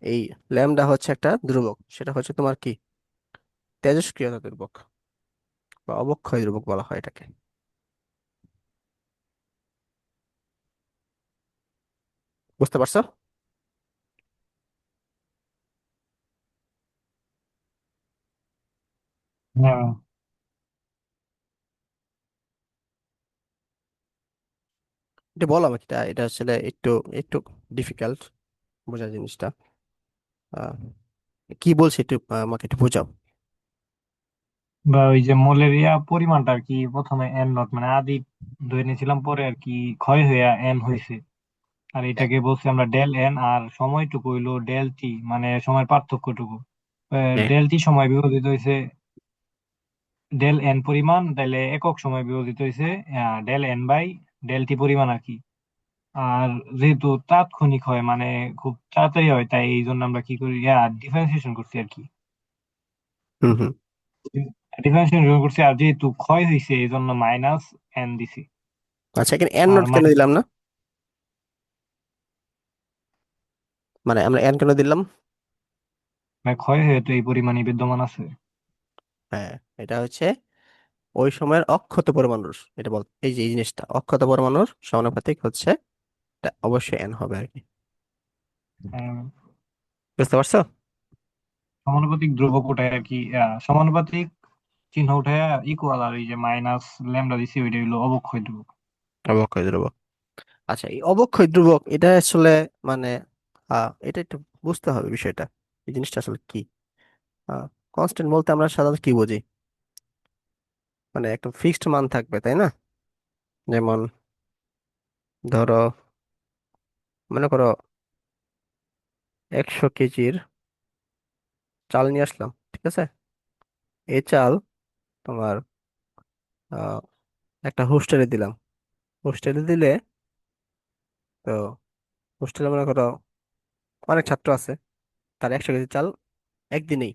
এই ল্যামডা হচ্ছে একটা ধ্রুবক, সেটা হচ্ছে তোমার কি, তেজস্ক্রিয়তা ধ্রুবক বা অবক্ষয় ধ্রুবক বলা হয় এটাকে। বুঝতে পারছো? হ্যাঁ ভাই। এটা বলো আমাকে, এটা এটা আসলে একটু একটু ডিফিকাল্ট বোঝার জিনিসটা। আহ, কি বলছি একটু আমাকে একটু বোঝাও। বা ওই যে ম্যালেরিয়া পরিমাণটা আর কি প্রথমে এন নট মানে আদি ধরে নিয়েছিলাম, পরে আর কি ক্ষয় হয়ে এন হয়েছে। আর হ্যাঁ। এটাকে বলছি আমরা ডেল এন, আর সময়টুকু হইলো ডেল টি, মানে সময়ের পার্থক্যটুকু। হ্যাঁ। ডেল টি সময় বিভাজিত হয়েছে ডেল এন পরিমাণ, তাহলে একক সময় বিভাজিত হয়েছে del N by del t পরিমাণ আর কি। আর যেহেতু তাৎক্ষণিক হয় মানে খুব তাড়াতাড়ি হয়, তাই এই জন্য আমরা কি করি, ডিফারেন্সিয়েশন করছি আর কি। হুম হুম। ডিফারেন্সিয়েশন করছি, আর যেহেতু ক্ষয় হয়েছে এই জন্য মাইনাস এন দিছি। আচ্ছা, এখানে এন আর নোট কেন দিলাম না? মানে আমরা এন কেন দিলাম? মানে ক্ষয় হয়ে তো এই পরিমাণই বিদ্যমান আছে। হ্যাঁ, এটা হচ্ছে ওই সময়ের অক্ষত পরমাণুর, এটা বল, এই যে এই জিনিসটা অক্ষত পরমাণুর সমানুপাতিক হচ্ছে, এটা অবশ্যই এন হবে আর কি। আহ, বুঝতে পারছো? সমানুপাতিক ধ্রুবক উঠায় আর কি, সমানুপাতিক চিহ্ন উঠায় ইকুয়াল, আর এই যে মাইনাস ল্যামডা দিছি ওইটা হলো অবক্ষয় ধ্রুবক। অবক্ষয় ধ্রুবক। আচ্ছা, এই অবক্ষয় ধ্রুবক এটা আসলে মানে এটা একটু বুঝতে হবে বিষয়টা, এই জিনিসটা আসলে কি। কনস্ট্যান্ট বলতে আমরা সাধারণত কি বুঝি? মানে একটা ফিক্সড মান থাকবে, তাই না? যেমন ধরো, মনে করো 100 কেজির চাল নিয়ে আসলাম, ঠিক আছে? এই চাল তোমার আহ, একটা হোস্টেলে দিলাম। হোস্টেলে দিলে, তো হোস্টেলে মনে করো অনেক ছাত্র আছে, তার 100 কেজি চাল একদিনেই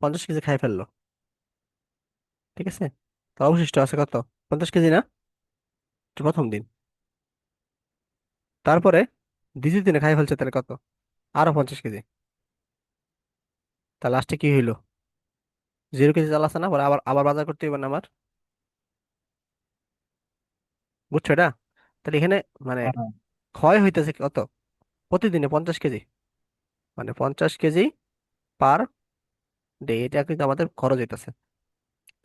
50 কেজি খাই ফেললো, ঠিক আছে? তো অবশিষ্ট আছে কত? 50 কেজি না? এটা প্রথম দিন। তারপরে দ্বিতীয় দিনে খাই ফেলছে, তাহলে কত? আরো 50 কেজি। তা লাস্টে কি হইলো? 0 কেজি চাল আছে না, পরে আবার আবার বাজার করতে হবে না আমার? বুঝছো এটা? তাহলে এখানে মানে হ্যাঁ, ক্ষয় হইতেছে কত? প্রতিদিনে 50 কেজি, মানে 50 কেজি পার ডে, এটা কিন্তু আমাদের খরচ হইতেছে,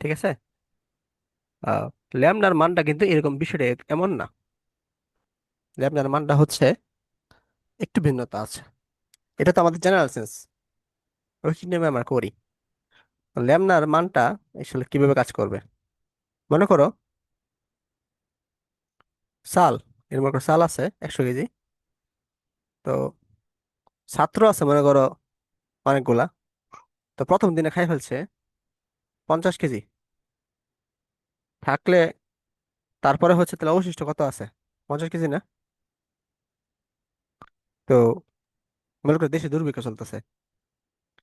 ঠিক আছে? আহ ল্যামডার মানটা কিন্তু এরকম, বিষয়টা এমন না। ল্যামডার মানটা হচ্ছে একটু ভিন্নতা আছে। এটা তো আমাদের জেনারেল সেন্স, রৈখিক নিয়মে আমরা করি। ল্যামডার মানটা আসলে কিভাবে কাজ করবে? মনে করো সাল, এর মনে করো সাল আছে 100 কেজি। তো ছাত্র আছে মনে করো অনেকগুলা, তো প্রথম দিনে খাই ফেলছে 50 কেজি। থাকলে তারপরে হচ্ছে তাহলে অবশিষ্ট কত আছে? 50 কেজি না? তো মনে করো দেশে দুর্ভিক্ষ চলতেছে।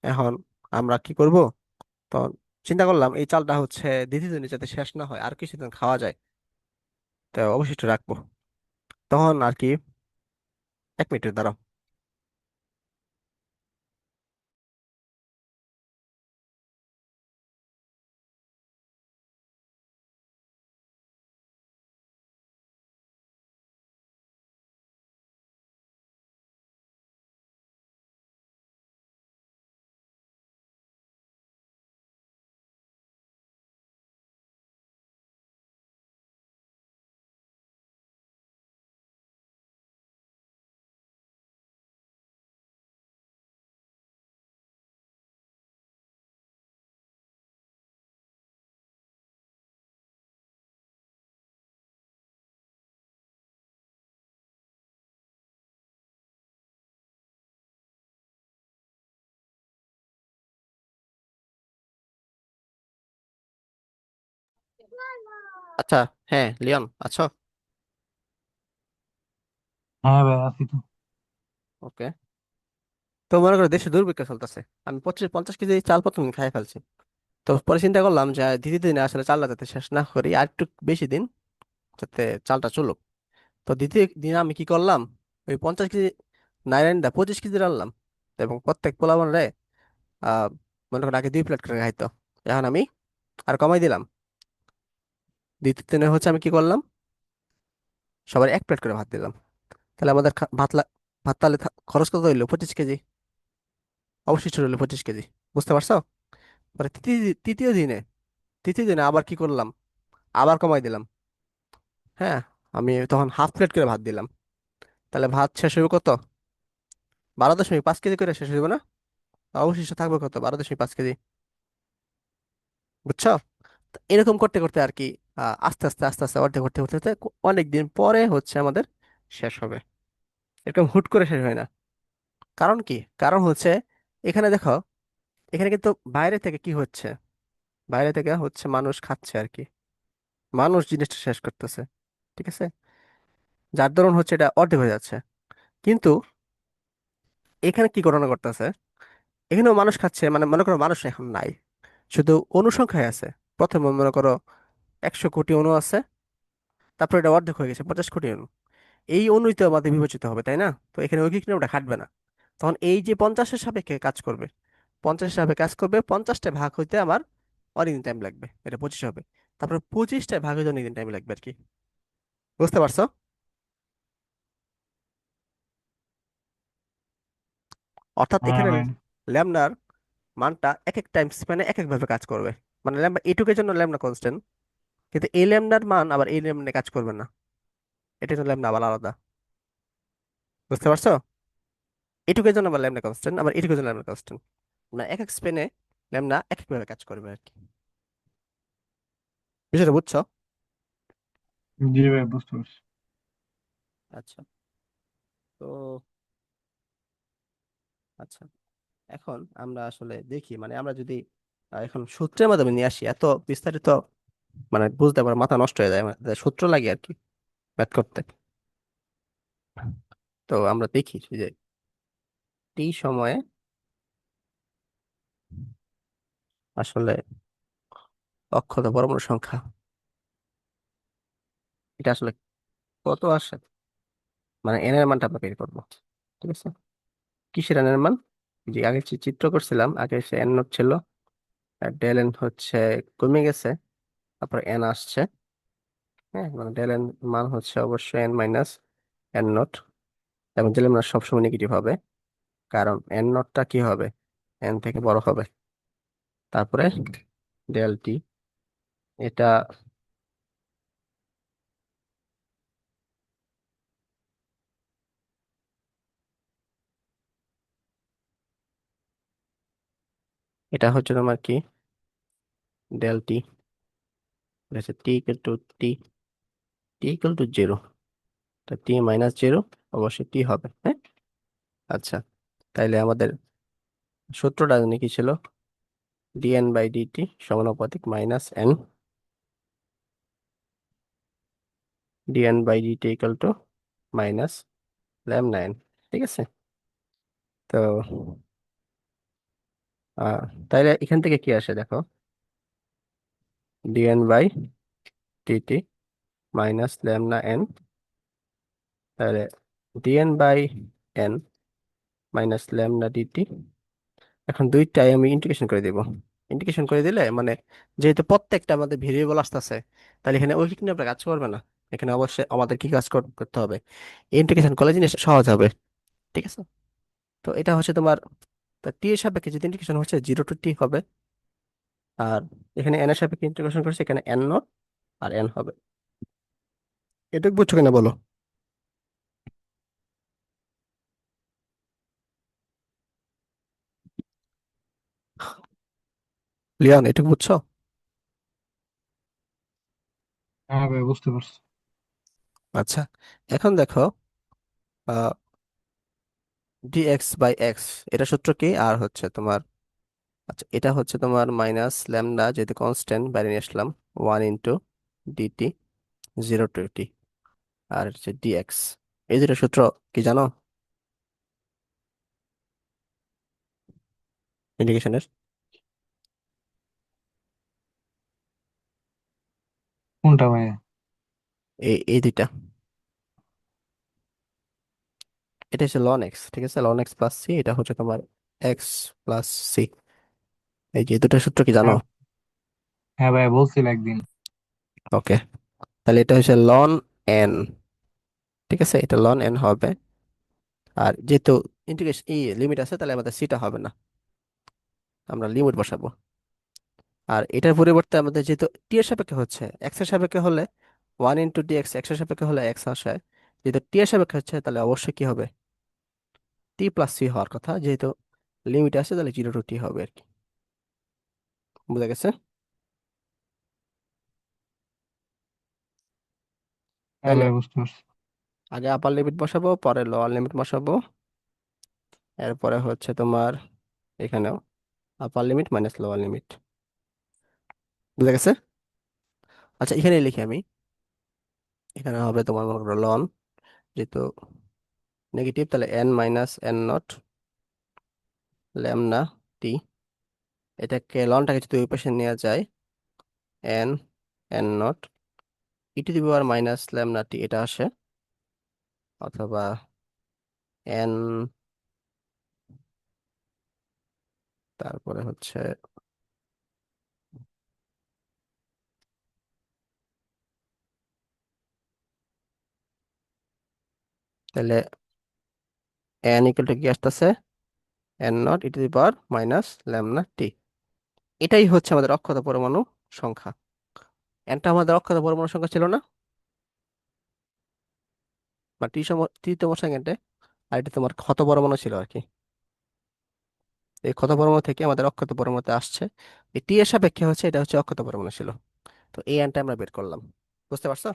এখন আমরা কি করব? তো চিন্তা করলাম এই চালটা হচ্ছে দ্বিতীয় দিনে যাতে শেষ না হয়, আর কিছুদিন খাওয়া যায়, তো অবশিষ্ট রাখবো। তখন আর কি, 1 মিনিটের দাঁড়াও। আচ্ছা, হ্যাঁ লিওন আছো? হ্যাঁ ভাই আছি তো। ওকে। তো মনে করো দেশে দুর্ভিক্ষ চলতেছে, আমি 50 কেজি চাল প্রথম দিন খাই ফেলছি। তো পরে চিন্তা করলাম যে দ্বিতীয় দিনে আসলে চালটা যাতে শেষ না করি, আর একটু বেশি দিন যাতে চালটা চলুক। তো দ্বিতীয় দিনে আমি কি করলাম, ওই 50 কেজি নাইরাইন দা 25 কেজি রাখলাম, এবং প্রত্যেক পোলাপান রে আহ মনে করেন আগে 2 প্লেট করে খাইতো, এখন আমি আর কমাই দিলাম। দ্বিতীয় দিনে হচ্ছে আমি কি করলাম, সবার 1 প্লেট করে ভাত দিলাম। তাহলে আমাদের ভাত তাহলে খরচ কত হইলো? 25 কেজি। অবশিষ্ট রইলো 25 কেজি। বুঝতে পারছো? পরে তৃতীয় দিনে আবার কি করলাম, আবার কমাই দিলাম। হ্যাঁ, আমি তখন 1/2 প্লেট করে ভাত দিলাম। তাহলে ভাত শেষ হইব কত? 12.5 কেজি করে শেষ হইব না? অবশিষ্ট থাকবে কত? 12.5 কেজি। বুঝছো? এরকম করতে করতে আর কি আস্তে আস্তে আস্তে আস্তে অর্ধেক করতে করতে করতে অনেক দিন পরে হচ্ছে আমাদের শেষ হবে। এরকম হুট করে শেষ হয় না। কারণ কি? কারণ হচ্ছে এখানে দেখো, এখানে কিন্তু বাইরে থেকে কি হচ্ছে, বাইরে থেকে হচ্ছে মানুষ খাচ্ছে আর কি, মানুষ জিনিসটা শেষ করতেছে, ঠিক আছে, যার দরুন হচ্ছে এটা অর্ধেক হয়ে যাচ্ছে। কিন্তু এখানে কি গণনা করতেছে, এখানেও মানুষ খাচ্ছে, মানে মনে করো মানুষ এখন নাই, শুধু অনুসংখ্যায় আছে। প্রথমে মনে করো 100 কোটি অণু আছে, তারপর এটা অর্ধেক হয়ে গেছে 50 কোটি অণু। এই অণুই তো আমাদের বিবেচিত হবে, তাই না? তো এখানে ঐকিক নিয়মটা খাটবে না। তখন এই যে 50-এর সাপেক্ষে কাজ করবে, 50-এর সাপেক্ষে কাজ করবে, 50টা ভাগ হইতে আমার অনেকদিন টাইম লাগবে, এটা 25 হবে। তারপর 25টা ভাগ হইতে অনেকদিন টাইম লাগবে আর কি। বুঝতে পারছো? অর্থাৎ হ্যাঁ এখানে ভাই। ল্যামডার মানটা এক এক টাইম স্প্যানে এক এক ভাবে কাজ করবে। মানে ল্যামডা এটুকের জন্য ল্যামডা কনস্ট্যান্ট, কিন্তু এই ল্যামডার মান আবার এই ল্যামডা কাজ করবে না, এটার জন্য ল্যামডা আবার আলাদা। বুঝতে পারছো? এটুকের জন্য আবার ল্যামডা কনস্ট্যান্ট, আবার এটুকের জন্য ল্যামডা কনস্ট্যান্ট। না, এক এক স্পেনে ল্যামডা এক এক ভাবে কাজ করবে আর কি। বিষয়টা বুঝছো? জি ভাই, বুঝতে পারছি। আচ্ছা। তো আচ্ছা, এখন আমরা আসলে দেখি, মানে আমরা যদি এখন সূত্রের মাধ্যমে নিয়ে আসি, এত বিস্তারিত মানে বুঝতে পারে মাথা নষ্ট হয়ে যায়, মানে সূত্র লাগে আর কি ম্যাথ করতে। তো আমরা দেখি যে টি সময়ে আসলে অক্ষত পরমাণু সংখ্যা এটা আসলে কত আসে, মানে এন এর মানটা আমরা বের করবো। ঠিক আছে, কিসের এন এর মান? যে আগে যে চিত্র করছিলাম, আগে সে এন নোট ছিল, আর ডেল এন হচ্ছে কমে গেছে, তারপর এন আসছে। হ্যাঁ, মানে ডেল এন মান হচ্ছে অবশ্যই এন মাইনাস এন নোট, এবং ডেল এন সবসময় নেগেটিভ হবে, কারণ এন নটটা কি হবে, এন থেকে বড় হবে। তারপরে ডেল টি, এটা এটা হচ্ছে তোমার কি, ডেল টি, এটা হচ্ছে t equal to t, t equal to zero, তা টি মাইনাস জিরো অবশ্যই টি হবে, হ্যাঁ। আচ্ছা, তাইলে আমাদের সূত্রটা জানি কি ছিল, ডিএন বাই ডিটি সমানুপাতিক minus n, d n by d t equal to minus lambda n. ঠিক আছে, তো আহ তাইলে এখান থেকে কি আসে দেখো, d N by d t minus lambda N, তাহলে d N by N minus lambda d t. এখন দুইটাই আমি ইন্টিগ্রেশন করে দিব। ইন্টিগ্রেশন করে দিলে মানে যেহেতু প্রত্যেকটা আমাদের ভেরিয়েবল আসতেছে, তাহলে এখানে ঐকিক নিয়মটা কাজ করবে না। এখানে অবশ্যই আমাদের কি কাজ করতে হবে, ইন্টিগ্রেশন করলে জিনিসটা সহজ হবে। ঠিক আছে, তো এটা হচ্ছে তোমার, টি এর সাপেক্ষে যদি ইন্টিগ্রেশন হচ্ছে 0 টু টি হবে, আর এখানে এন এর সাপেক্ষে ইন্টিগ্রেশন করছে, এখানে এন নট আর এন হবে। এটা বুঝছো কিনা বলো? লিয়ান, এটা বুঝছো? হ্যাঁ ভাই, বুঝতে পারছি। আচ্ছা, এখন দেখো ডি এক্স বাই এক্স, এটা সূত্র কি আর হচ্ছে তোমার, আচ্ছা এটা হচ্ছে তোমার মাইনাস ল্যামডা, যেহেতু কনস্ট্যান্ট বাইরে নিয়ে আসলাম, 1 ইন্টু ডিটি 0 টু টি, আর হচ্ছে ডিএক্স। এই দুটো সূত্র কি জানো ইন্টিগ্রেশনের? কোনটা ভাই? এই দুইটা, এটা হচ্ছে লন এক্স, ঠিক আছে, লন এক্স প্লাস সি, এটা হচ্ছে তোমার এক্স প্লাস সি। এই যে দুটো সূত্র কি জানো? হ্যাঁ। হ্যাঁ ভাই, বলছিল একদিন। ওকে, তাহলে এটা হচ্ছে লন এন, ঠিক আছে, এটা লন এন হবে। আর যেহেতু ইন্টিগ্রেশন লিমিট আছে, তাহলে আমাদের সিটা হবে না, আমরা লিমিট বসাবো। আর এটার পরিবর্তে আমাদের যেহেতু টি এর সাপেক্ষে হচ্ছে, এক্স এর সাপেক্ষে হলে 1 ইন্টু ডিএক্স, এক্স এর সাপেক্ষে হলে এক্স আসে, যেহেতু টি এর সাপেক্ষে হচ্ছে তাহলে অবশ্যই কি হবে, টি প্লাস সি হওয়ার কথা, যেহেতু লিমিট আছে, তাহলে 0 টু টি হবে আর কি। বুঝা গেছে? তাইলে এবার বুঝতে পারছি। আগে আপার লিমিট বসাবো, পরে লোয়ার লিমিট বসাবো, এরপরে হচ্ছে তোমার এখানেও আপার লিমিট মাইনাস লোয়ার লিমিট। বুঝা গেছে? আচ্ছা, এখানে লিখি আমি। এখানে হবে তোমার মনে করো লন, যেহেতু নেগেটিভ, তাহলে N minus N naught lambda t. এটাকে লনটাকে যদি ওই পাশে নেওয়া যায়, N N naught e to the power minus lambda t এটা আসে, অথবা এন, তারপরে হচ্ছে তাহলে এন ইকুয়াল টু কি আসতেছে, N naught e to the power minus lambda t. এটাই হচ্ছে আমাদের অক্ষত পরমাণু সংখ্যা। এনটা আমাদের অক্ষত পরমাণু সংখ্যা ছিল না, বা টি তম সেকেন্ডে, আর এটা তোমার ক্ষত পরমাণু ছিল আর কি। এই ক্ষত পরমাণু থেকে আমাদের অক্ষত পরমাণুতে আসছে, এই টি এর সাপেক্ষে হচ্ছে এটা হচ্ছে অক্ষত পরমাণু ছিল। তো এই এনটা আমরা বের করলাম। বুঝতে পারছো?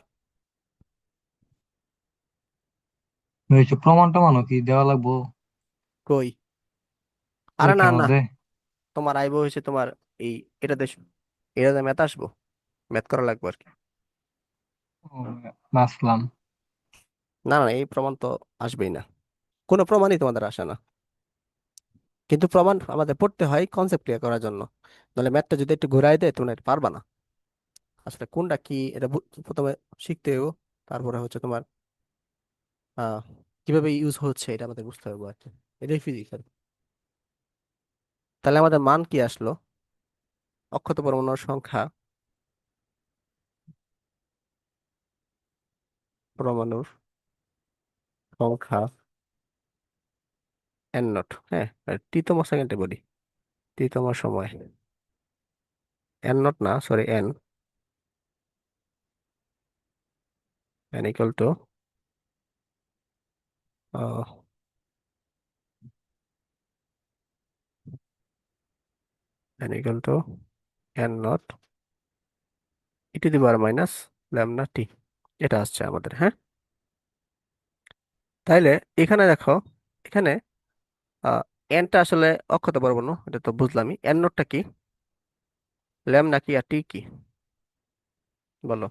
হয়েছে, প্রমাণ টমানও কি দেওয়া লাগবো কই, আরে না পরীক্ষার না, মধ্যে? তোমার আইবো হয়েছে তোমার এই, এটাতে এটাতে ম্যাথ আসবো, ম্যাথ করা লাগবে আর কি। ও, বাঁচলাম। না না, এই প্রমাণ তো আসবেই না, কোনো প্রমাণই তোমাদের আসে না। কিন্তু প্রমাণ আমাদের পড়তে হয় কনসেপ্ট ক্লিয়ার করার জন্য, নাহলে ম্যাথটা যদি একটু ঘুরাই দেয় তোমরা এটা পারবা না। আসলে কোনটা কি এটা প্রথমে শিখতে হবে, তারপরে হচ্ছে তোমার আহ কিভাবে ইউজ হচ্ছে এটা আমাদের বুঝতে হবে আর কি। এটাই ফিজিক্স আর কি। তাহলে আমাদের মান কি আসলো, অক্ষত পরমাণুর সংখ্যা, পরমাণুর সংখ্যা এন নট, হ্যাঁ, টি-তম সেকেন্ডে বলি, টি-তম সময়, এন নট না, sorry, N, N equal to N equal to N naught e to the power minus lambda t. এটা আসছে আমাদের, হ্যাঁ। তাইলে এখানে দেখো, এখানে এনটা আসলে অক্ষত পরমাণু, এটা তো বুঝলামই। এন নোটটা কি, ল্যামডা কি, আর টি কি, বলো।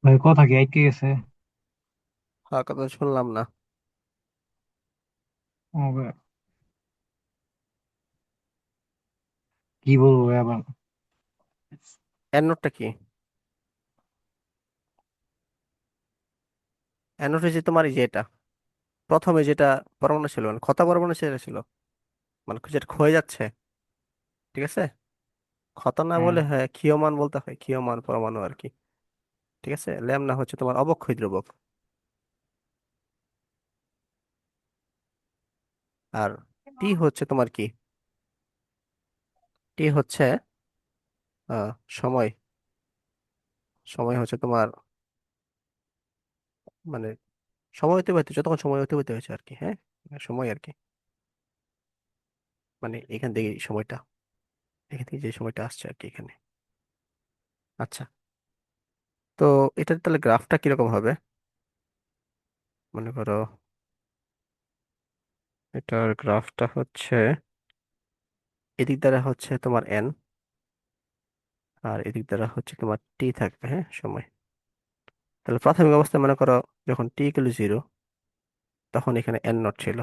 ভাই কথা কি আটকে গেছে? হ্যাঁ, কথা শুনলাম না। ও ভাই, কি বলবো ভাই আবার? এন নোটটা কি, এন নোট হচ্ছে তোমার এই যে এটা প্রথমে যেটা পরমাণু ছিল, মানে ক্ষত পরমাণু সেটা ছিল, মানে যেটা ক্ষয়ে যাচ্ছে, ঠিক আছে। ক্ষত না হ্যাঁ। বলে হ্যাঁ ক্ষীয়মান বলতে হয়, ক্ষীয়মান পরমাণু আর কি। ঠিক আছে, ল্যামডা হচ্ছে তোমার অবক্ষয় দ্রবক। আর টি হচ্ছে তোমার কি, টি হচ্ছে সময়, সময় হচ্ছে তোমার মানে সময় অতিবাহিত, যতক্ষণ সময় অতিবাহিত হয়েছে আর কি, হ্যাঁ, সময় আর কি, মানে এখান থেকে এই সময়টা, এখান থেকে যে সময়টা আসছে আর কি এখানে। আচ্ছা, তো এটার তাহলে গ্রাফটা কিরকম হবে, মনে করো এটার গ্রাফটা হচ্ছে এদিক দ্বারা হচ্ছে তোমার এন, আর এদিক দ্বারা হচ্ছে তোমার টি থাকবে, হ্যাঁ, সময়। তাহলে প্রাথমিক অবস্থায় মনে করো যখন টি ইকুয়াল জিরো, তখন এখানে এন নট ছিল।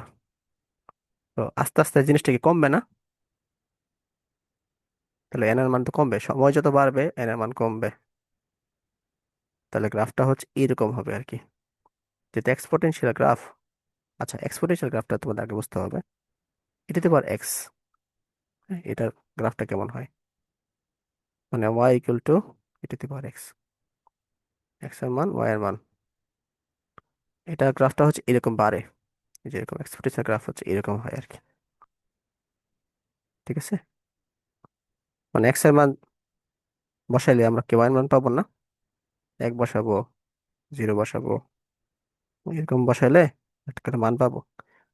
তো আস্তে আস্তে জিনিসটা কি কমবে না? তাহলে এন এর মান তো কমবে, সময় যত বাড়বে এন এর মান কমবে। তাহলে গ্রাফটা হচ্ছে এরকম হবে আর কি, যেটা এক্সপোনেনশিয়াল গ্রাফ। আচ্ছা, এক্সপোনেনশিয়াল গ্রাফটা তোমাদের আগে বুঝতে হবে। এটাতে পার এক্স, এটার গ্রাফটা কেমন হয়, মানে ওয়াই ইকুয়াল টু এটাতে পার এক্স, এক্স এর মান ওয়াই এর মান, এটা গ্রাফটা হচ্ছে এরকম বাড়ে, এই যে এরকম এক্সপোনেনশিয়াল গ্রাফ হচ্ছে এরকম হয় আর কি। ঠিক আছে, মানে এক্স এর মান বসাইলে আমরা কে ওয়াই এর মান পাবো না, এক বসাবো, জিরো বসাবো, এরকম বসাইলে একটা করে মান পাবো।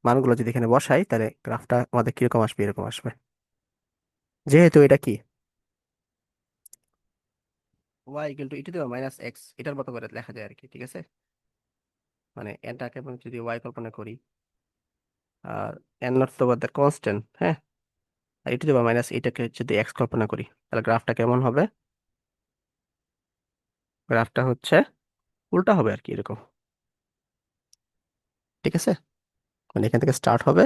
মানগুলো যদি এখানে বসাই তাহলে গ্রাফটা আমাদের কিরকম আসবে, এরকম আসবে। যেহেতু এটা কি y equal to e to the minus x, এটার মতো করে লেখা যায় আর কি, ঠিক আছে। মানে এনটাকে আমি যদি ওয়াই কল্পনা করি, আর এন নট তো আমাদের কনস্ট্যান্ট, হ্যাঁ, আর ই টু দি মাইনাস এটাকে যদি এক্স কল্পনা করি, তাহলে গ্রাফটা কেমন হবে? গ্রাফটা হচ্ছে উল্টা হবে আর কি, এরকম, ঠিক আছে। মানে এখান থেকে স্টার্ট হবে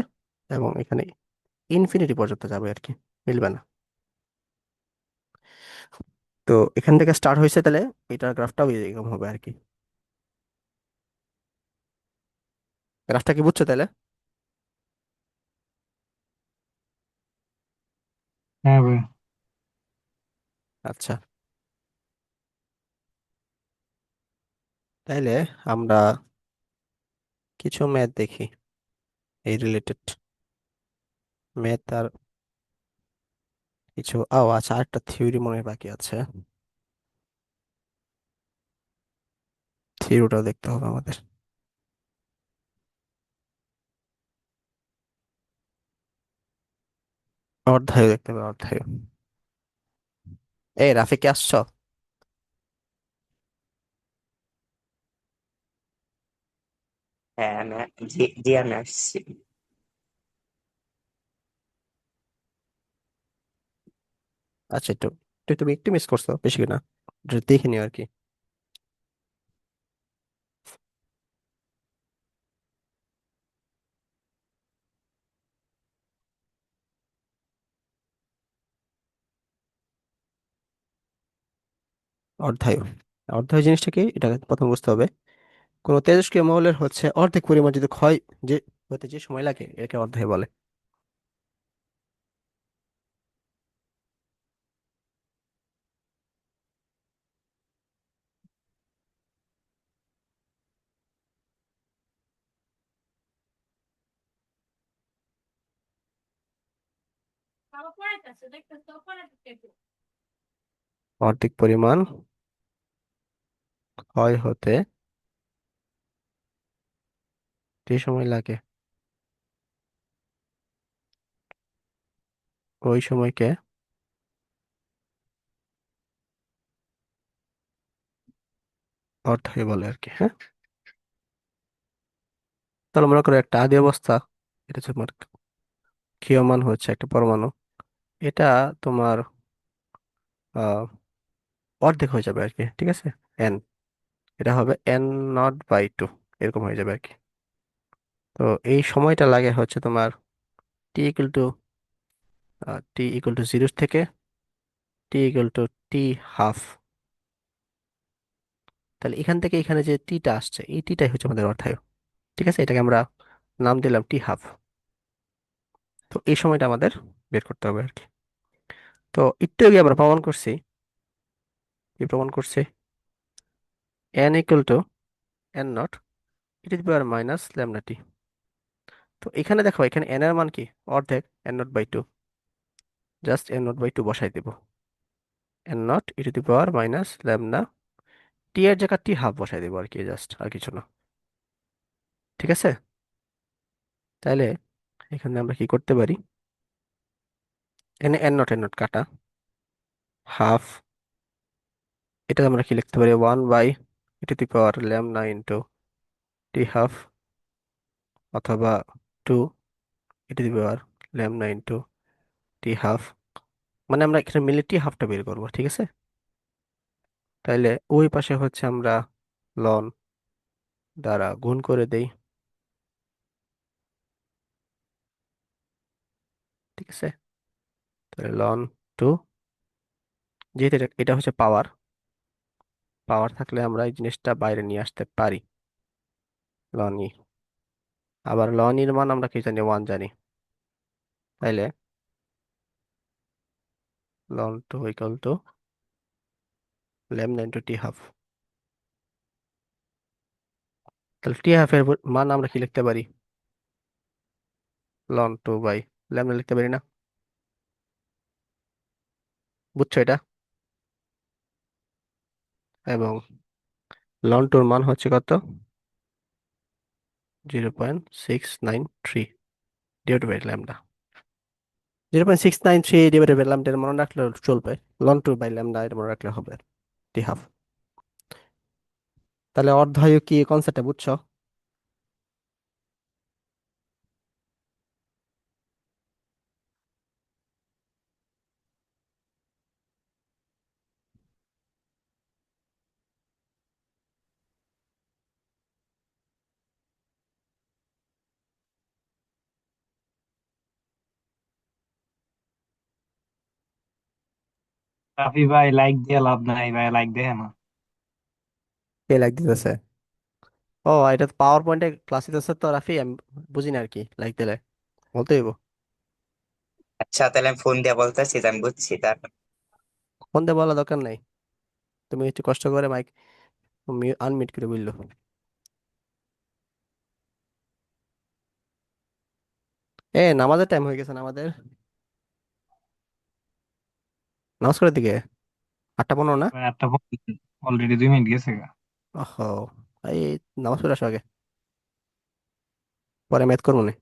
এবং এখানে ইনফিনিটি পর্যন্ত যাবে আর কি, মিলবে না। তো এখান থেকে স্টার্ট হয়েছে, তাহলে এটার গ্রাফটাও এরকম হবে আর কি। গ্রাফটা কি বুঝছো তাহলে? হ্যাঁ ভাই। আচ্ছা, তাইলে আমরা কিছু ম্যাথ দেখি এই রিলেটেড। ম্যাথ আর কিছু, আচ্ছা, আরেকটা থিওরি মনে হয় বাকি আছে, থিওরিটাও দেখতে হবে আমাদের। অধ্যায় দেখতে হবে, অধ্যায়। এই রাফিকে আসছো? হ্যাঁ জি জি, আমি আসছি। আচ্ছা, একটু তুমি একটু মিস করছো, বেশি না, একটু দেখে নিও আর কি। অর্ধায়ু, অর্ধায়ু জিনিসটা কি এটা প্রথম বুঝতে হবে। কোন তেজস্ক্রিয় মৌলের হচ্ছে অর্ধেক পরিমাণ যদি ক্ষয় যে হতে যে সময় লাগে, এটাকে অর্ধায়ু বলে। অর্ধেক পরিমাণ ক্ষয় হতে যে সময় লাগে, ওই সময়কে অর্ধায়ু বলে আর কি, হ্যাঁ। তাহলে মনে করো একটা আদি অবস্থা, এটা হচ্ছে তোমার ক্ষীয়মান হচ্ছে একটা পরমাণু, এটা তোমার আহ অর্ধেক হয়ে যাবে আর কি, ঠিক আছে। এন, এটা হবে n0/2, এরকম হয়ে যাবে আর কি। তো এই সময়টা লাগে হচ্ছে তোমার টি ইকুয়াল টু জিরো থেকে t=t½ তাহলে এখান থেকে এখানে যে টিটা আসছে, এই টিটাই হচ্ছে আমাদের অর্ধায়ু, ঠিক আছে। এটাকে আমরা নাম দিলাম t½ তো এই সময়টা আমাদের বের করতে হবে আর কি। তো একটু আগে আমরা প্রমাণ করছি, কি প্রমাণ করছি? n=n0 e⁻λt। তো এখানে দেখো, এখানে n এর মান কি, অর্ধেক, n0/2, জাস্ট n0/2 বসাই দেব। n0 e⁻λ টি এর জায়গায় t½ বসাই দেবো আর কি, জাস্ট, আর কিছু না, ঠিক আছে। তাহলে এখানে আমরা কি করতে পারি, এখানে n0 কাটা, হাফ, এটা আমরা কি লিখতে পারি, 1/e⁻λ অথবা 2 e⁻λ মানে আমরা এখানে মিলে t½ বের করবো, ঠিক আছে। তাইলে ওই পাশে হচ্ছে আমরা লন দ্বারা গুণ করে দেই, ঠিক আছে। তাহলে ln 2, যেহেতু এটা হচ্ছে পাওয়ার, পাওয়ার থাকলে আমরা এই জিনিসটা বাইরে নিয়ে আসতে পারি, ln e। আবার ln এর মান আমরা কি জানি, 1 জানি। তাইলে ln 2 λ × t½ তাহলে t½ এর মান আমরা কি লিখতে পারি, ln 2/λ লিখতে পারি না? বুঝছো এটা? এবং লন টুর মান হচ্ছে কত? 0.693 divide by lambda. 0.693 divide by lambda মনে রাখলে চলবে। লন টু বাই ল্যামডা এটা মনে রাখলে হবে। টি হাফ। তাহলে অর্ধায়ু কি কনসেপ্টটা বুঝছো? রাফি ভাই লাইক দিয়ে লাভ নাই ভাই, লাইক দেখে না। কে লাইক দিতেছে? ও, এটা তো পাওয়ার পয়েন্টে ক্লাস দিতেছে তো রাফি, আমি বুঝি না আর কি লাইক দিলে বলতে হইব। আচ্ছা তাহলে আমি ফোন দিয়ে বলতেছি যে আমি বুঝছি তার। ফোন দিয়ে বলা দরকার নাই, তুমি একটু কষ্ট করে মাইক আনমিউট করে বললো। নামাজের টাইম হয়ে গেছে না আমাদের? নামাজ করার দিকে 8:15 না? ভাই একটা অলরেডি 2 মিনিট গেছে গা। ওহো, এই নামাজ পড়ে আসো আগে, পরে ম্যাথ করবো না।